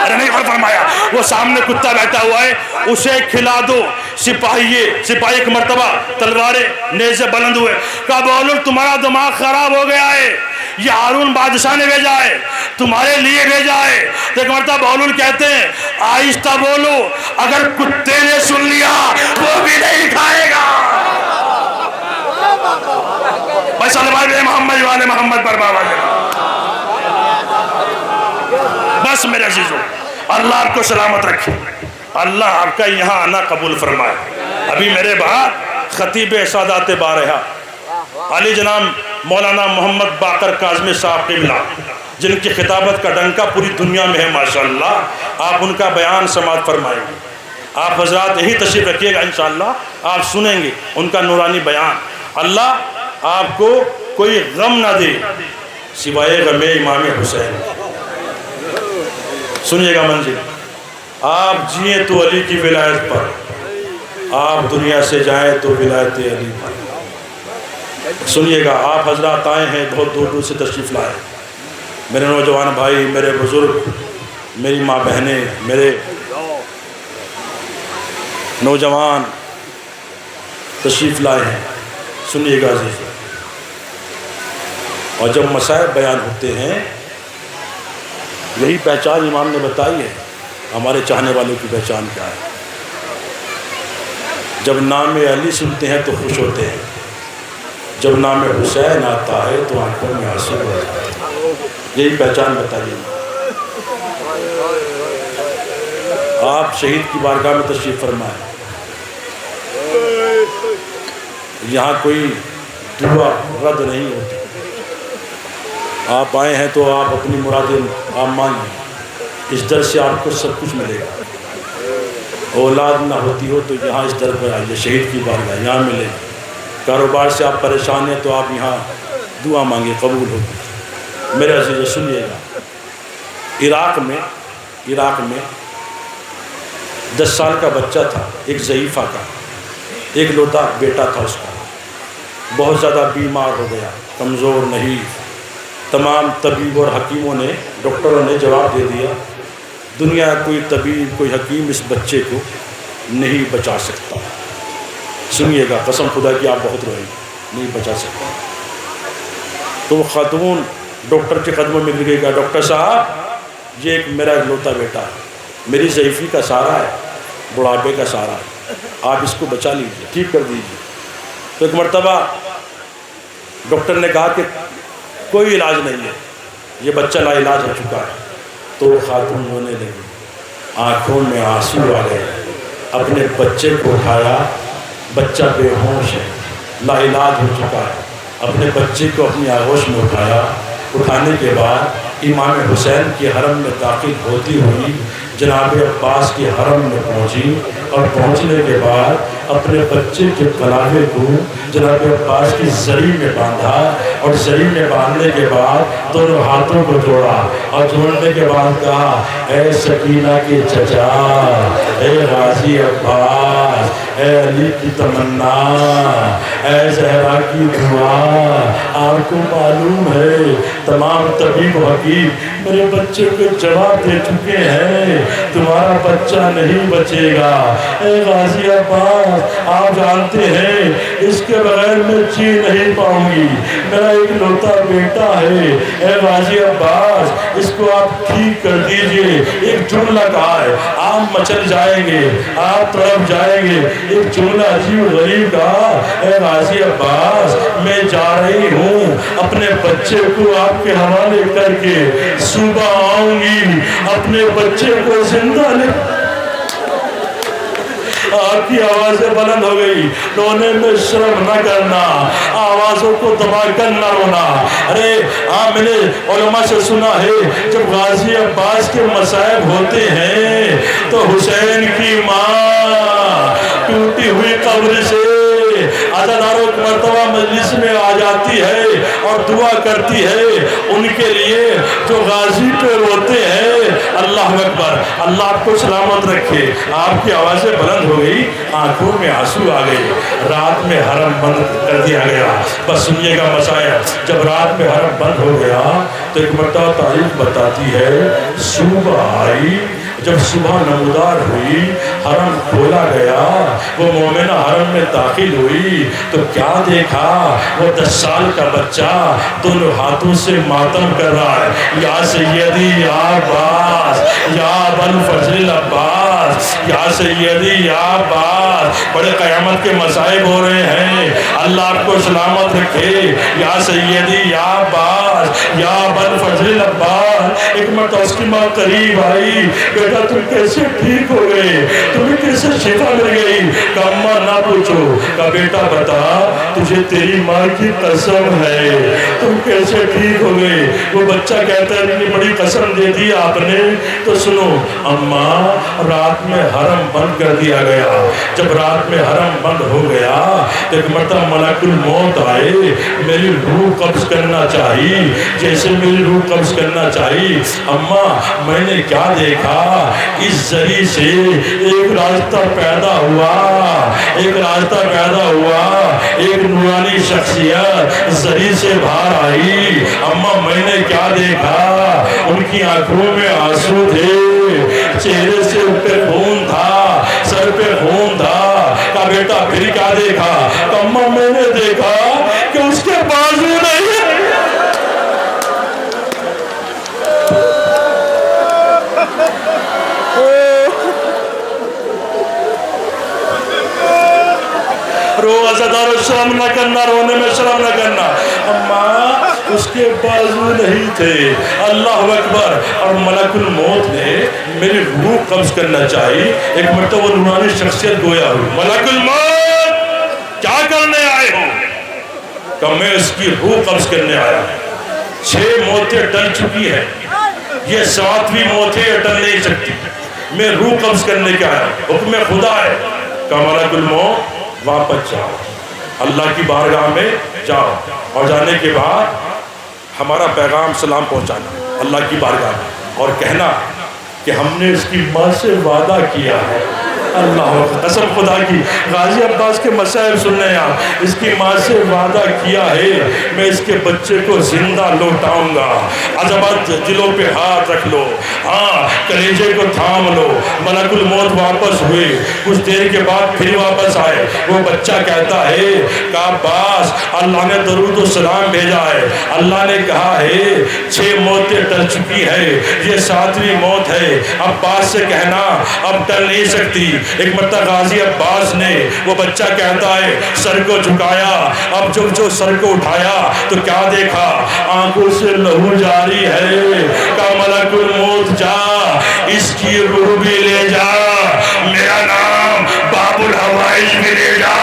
ارے نہیں غور فرمایا؟ وہ سامنے کتا بیٹھا ہوا ہے، اسے کھلا دو۔ سپاہی ایک مرتبہ تلواریں نیزے بلند ہوئے، کہا بہلول تمہارا دماغ خراب ہو گیا ہے، یہ ہارون بادشاہ نے بھیجا ہے، تمہارے لیے بھیجا ہے۔ تو ایک مرتبہ بہلول کہتے ہیں آہستہ بولو، اگر کتے نے سن لیا وہ بھی نہیں کھائے گا۔ بس صلی محمد والے محمد پر بابا جی۔ بس میرے عزیزوں، اللہ آپ کو سلامت رکھے، اللہ آپ کا یہاں آنا قبول فرمائے۔ ابھی میرے بعد خطیب سادات بارہا علی جناب مولانا محمد باقر کاظمی صاحب قبلہ، جن کی خطابت کا ڈنکا پوری دنیا میں ہے ماشاءاللہ، آپ ان کا بیان سماعت فرمائیں گے۔ آپ حضرات یہی تشریف رکھیے گا انشاءاللہ، آپ سنیں گے ان کا نورانی بیان۔ اللہ آپ کو کوئی غم نہ دے سوائے غم امام حسین۔ سنیے گا منزل، آپ جئیں تو علی کی ولایت پر، آپ دنیا سے جائیں تو ولایت علی پر۔ سنیے گا، آپ حضرات آئے ہیں بہت دور دور سے تشریف لائے، میرے نوجوان بھائی، میرے بزرگ، میری ماں بہنیں، میرے نوجوان تشریف لائے ہیں۔ سنیے گا عزیز، اور جب مسائب بیان ہوتے ہیں، یہی پہچان امام نے بتائی ہے، ہمارے چاہنے والوں کی پہچان کیا ہے؟ جب نام علی سنتے ہیں تو خوش ہوتے ہیں، جب نام حسین آتا ہے تو آنکھوں میں آنسو آ جاتے ہیں۔ یہی پہچان بتائیے۔ آپ شہید کی بارگاہ میں تشریف فرمائیں، یہاں کوئی دعا رد نہیں ہوتی، آپ آئے ہیں تو آپ اپنی مرادیں آپ مانگیں، اس در سے آپ کو سب کچھ ملے گا۔ اولاد نہ ہوتی ہو تو یہاں اس در پر آئیے، شہید کی بارگاہ یہاں ملے گا۔ کاروبار سے آپ پریشان ہیں تو آپ یہاں دعا مانگیں، قبول ہوگی۔ میرے عزیز سنیے گا، عراق میں 10 سال کا بچہ تھا، ایک ضعیفہ کا، ایک لوتا بیٹا تھا اس کا، بہت زیادہ بیمار ہو گیا، کمزور نہیں۔ تمام طبیب اور حکیموں نے، ڈاکٹروں نے جواب دے دیا دنیا کوئی طبیب کوئی حکیم اس بچے کو نہیں بچا سکتا۔ سنیے گا، قسم خدا کی آپ بہت روئیں گے، نہیں بچا سکتا۔ تو وہ خاتون ڈاکٹر کے قدموں میں گر گئی، کہا ڈاکٹر صاحب یہ ایک میرا اکلوتا بیٹا ہے، میری ضعیفی کا سہارا ہے، بڑھاپے کا سہارا ہے، آپ اس کو بچا لیجیے، ٹھیک کر دیجیے۔ تو ایک مرتبہ ڈاکٹر نے کہا کہ کوئی علاج نہیں ہے، یہ بچہ لا علاج ہو چکا ہے۔ تو خاتون رونے لگی، آنکھوں میں آنسو آ گئے، اپنے بچے کو اٹھایا، بچہ بے ہوش ہے، لا علاج ہو چکا ہے، اپنے بچے کو اپنی آغوش میں اٹھایا۔ اٹھانے کے بعد امام حسین کے حرم میں داخل ہوتی ہوئی جناب عباس کے حرم میں پہنچی، اور پہنچنے کے بعد اپنے بچے کے کلاوے کو جناب عباس کی زری میں باندھا، اور زری میں باندھنے کے بعد دونوں ہاتھوں کو جوڑا، اور جوڑنے کے بعد کہا اے سکینہ کے چچا، اے غازی عباس، اے علی کی تمنا، اے زہرا کی دعا، آپ کو معلوم ہے تمام طبیب و حکیم میرے بچے کو جواب دے چکے ہیں، تمہارا بچہ نہیں بچے گا۔ اے غازی عباس، آپ جانتے ہیں اس کے بغیر میں جی نہیں پاؤں گی، میرا ایک لوتا بیٹا ہے۔ اے غازی عباس، اس کو آپ ٹھیک کر دیجئے۔ ایک جملہ کہا ہے، آپ مچل جائیں گے، آپ طرف جائیں گے، ایک جملہ عجیب غریب کہا، اے غازی عباس میں جا رہی ہوں، اپنے بچے کو آپ کے حوالے کر کے صبح آؤں گی، اپنے بچے کو زندہ لے آپ کی آوازیں بلند ہو گئی، رونے میں شرم نہ کرنا، آوازوں کو دبا کر نہ رونا۔ ارے میں نے علماء سے سنا ہے جب غازی عباس کے مصائب ہوتے ہیں تو حسین کی ماں ٹوٹی ہوئی قبر سے عزاداروں کی مرتبہ مجلس میں آ جاتی ہے اور دعا کرتی ہے ان کے لیے جو غازی پہ روتے ہیں۔ اللہ اکبر، اللہ آپ کو سلامت رکھے۔ آپ کی آوازیں بلند ہو گئی، آنکھوں میں آنسو آ گئے، رات میں حرم بند کر دیا گیا۔ بس سنیے گا مسائل، جب رات میں حرم بند ہو گیا تو ایک مرتبہ تاریخ بتاتی ہے صبح آئی، جب صبح نمودار ہوئی، حرم کھولا گیا، وہ مومنہ حرم میں داخل ہوئی تو کیا دیکھا؟ وہ 10 سال کا بچہ دونوں ہاتھوں سے ماتم کر رہا ہے، یا سیدی یا عباس، یا ابوالفضل عباس، یا سیدی یا عباس۔ بڑے قیامت کے مصائب ہو رہے ہیں، اللہ آپ کو سلامت رکھے، یا سیدی یا عباس، یا ابوالفضل عباس۔ ایک مرتبہ اس کی ماں قریب آئی، بیٹا تم کیسے ٹھیک ہو گئے، تمہیں کیسے شفا مل گئی؟ کہا اماں نہ پوچھو، کہا بیٹا بتا تجھے تیری ماں کی قسم ہے تم کیسے ٹھیک ہو گئے؟ وہ بچہ کہتا ہے اتنی بڑی قسم دے دی آپ نے تو سنو اماں، رات میں حرم بند کر دیا گیا، جب رات میں حرم بند ہو گیا تو ایک مرتبہ ملک الموت آئے، میری روح قبض کرنا چاہیے، جیسے میری روح قبض کرنا چاہیے اماں میں نے کیا دیکھا؟ اس ذریعے سے ایک راستہ پیدا ہوا، ایک راستہ پیدا ہوا، ایک نورانی شخصیت ذریعے سے باہر آئی۔ اماں میں نے کیا دیکھا؟ ان کی آنکھوں میں آنسو تھے، چہرے سے اوپر خون تھا، سر پہ خون تھا۔ کہا بیٹا پھر کیا دیکھا؟ کہا اماں میں نے دیکھا کہ اس کے بازو نہیں، رو عزادارو شرم نہ کرنا، رونے میں شرم نہ کرنا۔ اماں اس کے بازو نہیں تھے، اللہ اکبر۔ اور ملک الموت نے میری روح قبض کرنا چاہیے، ایک مرتبہ وہ نورانی شخصیت گویا ہوئی، ملک الموت کیا کرنے آئے ہو؟ کہ میں اس کی روح قبض کرنے آیا ہوں، 6 موتیں ٹل چکی ہیں، یہ 7ویں موتیں ٹل نہیں سکتی، میں روح قبض کرنے کے آیا ہوں، حکم خدا ہے۔ کہ ملک الموت واپس جاؤ، اللہ کی بارگاہ میں جاؤ، اور جانے کے بعد ہمارا پیغام سلام پہنچانا اللہ کی بارگاہ میں، اور کہنا کہ ہم نے اس کی ماں سے وعدہ کیا ہے۔ اللہ قسم خدا کی، غازی عباس کے مصائب سننے آپ، اس کی ماں سے وعدہ کیا ہے میں اس کے بچے کو زندہ لوٹاؤں گا۔ عظمت دلوں پہ ہاتھ رکھ لو، ہاں کلیجے کو تھام لو۔ ملک الموت واپس ہوئے، کچھ دیر کے بعد پھر واپس آئے، وہ بچہ کہتا ہے کہ عباس اللہ نے درود و سلام بھیجا ہے، اللہ نے کہا ہے 6 موتیں ٹل چکی ہے، یہ 7ویں موت ہے، عباس سے کہنا اب ٹل نہیں سکتی۔ ایک مرتبہ غازی عباس نے، وہ بچہ کہتا ہے سر کو جھکایا، اب جو سر کو اٹھایا تو کیا دیکھا؟ آنکھوں سے لہو جاری ہے۔ کہ ملک الموت جا اس کی روح بھی لے جا، میرا نام باب الحوائج بھی لے جا،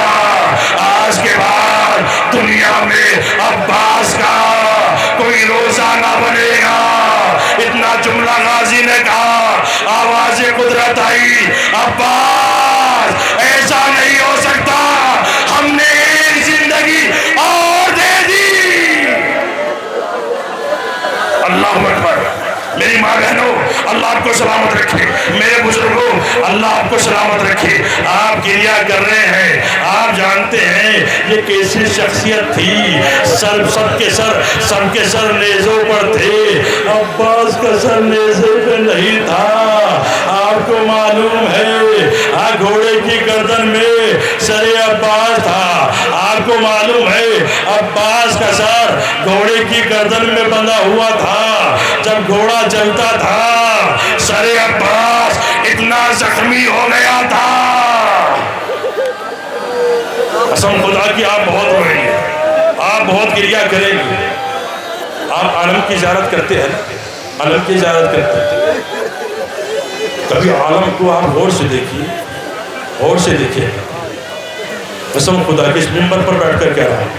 آج کے بعد دنیا میں عباس کا کوئی روزہ نہ بنے گا۔ اتنا جملہ غازی نے کہا، آواز قدرت آئی، عباس ایسا نہیں ہو سکتا، ہم نے ایک زندگی اور دے دی۔ اللہ اکبر۔ میری ماں بہنوں اللہ آپ کو سلامت رکھے، میرے بزرگوں اللہ آپ کو سلامت رکھے۔ آپ گریہ کر رہے ہیں، آپ جانتے ہیں یہ کیسی شخصیت تھی، سب کے سر نیزوں پر تھے، عباس کا سر نیزے پہ نہیں تھا۔ آپ کو معلوم ہے گھوڑے کی گردن میں سر عباس تھا، آپ کو معلوم ہے عباس کا سر گھوڑے کی گردن میں بندھا ہوا تھا، جب گھوڑا چلتا تھا سر عباس اتنا زخمی ہو گیا تھا۔ قسم خدا کی آپ بہت روئیں گے، آپ بہت گریہ کریں گے۔ آپ عالم کی زیارت کرتے ہیں نا، عالم کی زیارت کرتے ہیں، کبھی عالم کو آپ غور سے دیکھیے، اور سے دیکھیے، قسم خدا کے اس منبر پر بیٹھ کر کہہ رہا ہوں،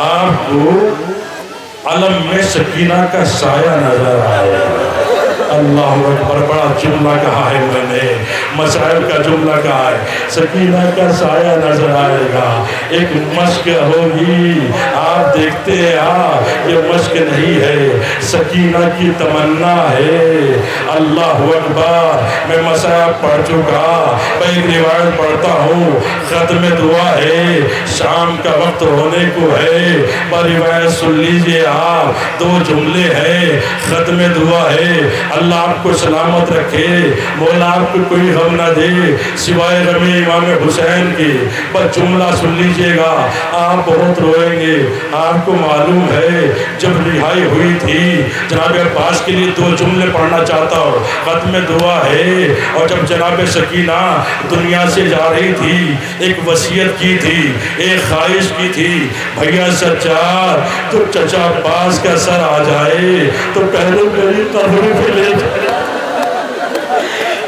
آپ کو علم میں سکینہ کا سایہ نظر آئے گا۔ اللہ اکبر، بڑا جملہ کہا ہے میں نے، مسائل کا جملہ کہا ہے، سکینہ کا سایہ نظر آئے گا، ایک مشق ہوگی، آپ دیکھتے ہیں یہ مشق نہیں ہے، سکینہ کی تمنا ہے۔ اللہ اکبر، میں مسائل پڑھ چکا، میں ایک روایت پڑھتا ہوں، ختم دعا ہے، شام کا وقت ہونے کو ہے، پر روایت سن لیجئے آپ، 2 جملے ہیں، ختم دعا ہے، اللہ آپ کو سلامت رکھے، مولا آپ کو کوئی غم نہ دے سوائے غم امام حسین کی، بس جملہ سن لیجئے گا، آپ بہت روئیں گے۔ آپ کو معلوم ہے جب رہائی ہوئی تھی، جناب عباس کے لیے 2 جملے پڑھنا چاہتا ہوں، ختم دعا ہے، اور جب جناب سکینہ دنیا سے جا رہی تھی، ایک وصیت کی تھی، ایک خواہش کی تھی، بھیا سجاد تو چچا عباس کا سر آ جائے تو پہلے میری قبر پہ لے جائے۔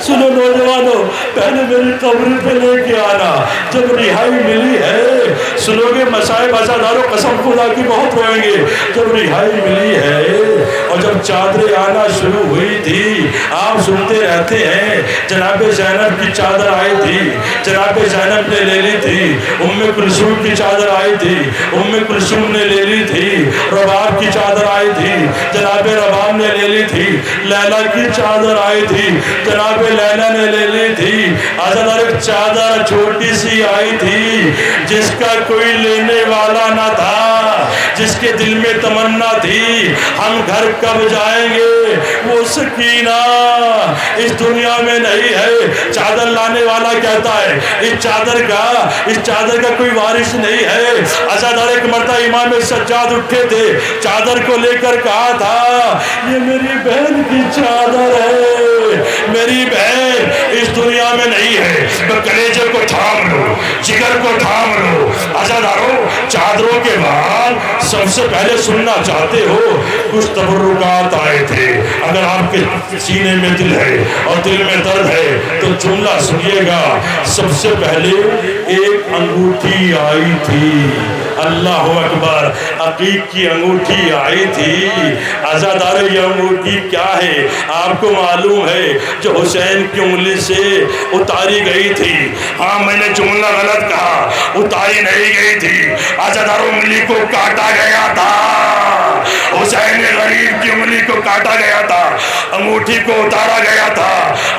سنو نوجوانوں، پہلے میری قبر پہ لے کے آنا، جب رہائی ملی ہے، سنو گے مسائب عزاداروں، قسم خدا کی بہت روئیں گے، جب رہائی ملی ہے اور جب چادریں آنا شروع ہوئی تھی، آپ سنتے رہتے ہیں، جناب زینب کی چادر آئی تھی، جناب زینب نے لے لی تھی، کلثوم کی چادر آئی تھی، کلثوم نے لے لی تھی، رباب کی چادر آئی تھی، جناب رباب نے لے لی تھی، لیلا کی چادر آئی تھی، جناب لیلا نے لے لی تھی، عزادار ایک چادر چھوٹی سی آئی تھی، جس کا کوئی لینے والا نہ تھا، جس کے دل میں تمنا تھی ہم گھر کب جائیں گے، وہ سکینہ اس دنیا میں نہیں ہے۔ چادر لانے والا کہتا ہے اس چادر کا کوئی وارث نہیں ہے۔ عزادار ایک مرتبہ امام سجاد اٹھے تھے، چادر کو لے کر کہا تھا یہ میری بہن کی چادر ہے، میری بہن اس دنیا میں نہیں ہے، میں کلیجے کو تھام لو، جگر کو تھام لو۔ عزاداروں، چادروں کے بعد سب سے پہلے سننا چاہتے ہو کچھ تبرکات آئے تھے، اگر آپ کے سینے میں دل ہے اور دل میں درد ہے تو جملہ سنیے گا۔ سب سے پہلے ایک انگوٹھی آئی تھی، اللہ اکبر، عقیق کی انگوٹھی آئی تھی۔ عزادار یہ انگوٹھی کیا ہے آپ کو معلوم ہے؟ جو حسین کی انگلی سے اتاری گئی تھی۔ ہاں میں نے جملہ غلط کہا، اتاری نہیں گئی تھی، عزادار انگلی کو کاٹا گیا تھا، حسین غریب کی انگلی کو کاٹا گیا تھا، انگوٹھی کو اتارا گیا تھا،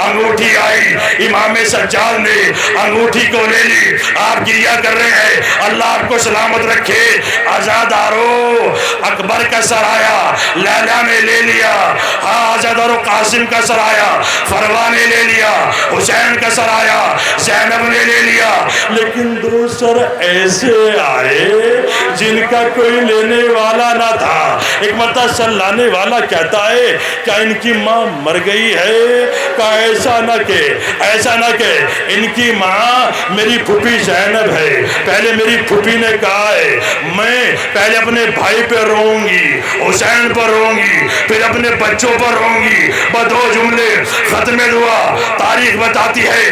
انگوٹھی آئی، امام سجاد نے انگوٹھی کو لے لی، آپ گریہ کر رہے ہیں، اللہ آپ کو سلامت رکھے۔ عزادارو، اکبر کا سر آیا، لیلا نے لے لیا، ہاں عزادارو، قاسم کا سر آیا، فروا نے لے لیا، حسین کا سر آیا، زینب نے لے لیا، لیکن 2 سر ایسے آئے جن کا کوئی لینے والا نہ تھا۔ ایک مرتبہ سر لانے والا کہتا ہے کیا ان کی ماں مر گئی ہے؟ کہا ایسا نہ کہ ان کی ماں میری پھوپھی زینب ہے۔ پہلے میری پھوپھی نے کہا ہے میں پہلے اپنے بھائی پہ روؤں گی، حسین پر روؤں گی، پھر اپنے بچوں پر روؤں گی۔ 2 جملے، ختم دعا، تاریخ بتاتی ہے۔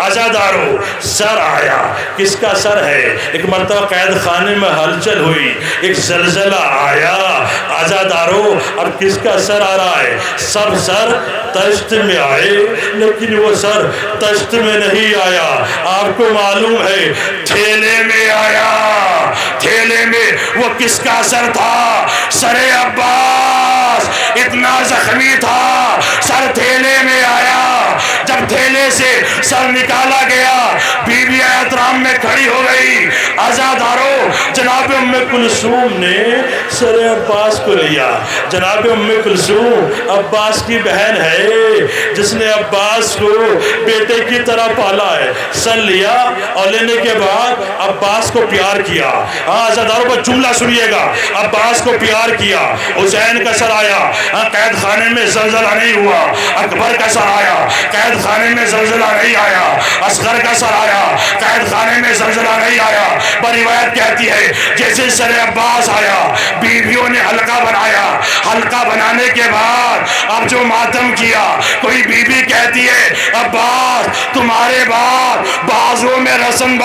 عزادارو، سر آیا، کس کا سر ہے؟ ایک مرتبہ قید خانے میں ہلچل ہوئی، ایک زلزلہ آیا، عزادارو اب کس کا سر آ رہا ہے؟ سب سر تشت میں آئے، لیکن وہ سر تشت میں نہیں آیا، آپ کو معلوم ہے تھیلے میں آیا۔ تھیلے میں وہ کس کا سر تھا؟ سر عباس، اتنا زخمی تھا، سر تھیلے میں آیا۔ جب تھیلے سے سر نکالا گیا، بی بی احترام میں کھڑی ہو گئی۔ عزادارو، جناب کلثوم نے سر عباس کو لیا۔ جناب کلثوم عباس کی بہن ہے، جس نے عباس کو بیٹے کی طرح پالا ہے، سر لیا اور لینے کے بعد عباس کو پیار کیا۔ ہاں عزاداروں پر جملہ سنیے گا، عباس کو پیار کیا۔ حسین کا سر آیا، قید خانے میں زلزلہ نہیں ہوا۔ اکبر کا سر آیا، قید خانے میں زلزلہ نہیں آیا۔ اصغر کا سر آیا، قید عید خانے میں زلزلہ نہیں آیا، پر روایت کہتی ہے جیسے سر عباس آیا بیویوں نے حلقہ بنایا، حلقہ بنانے کے بعد اب جو ماتم کیا، کوئی بیوی کہتی ہے عباس تمہارے بعد بازوں میں رسم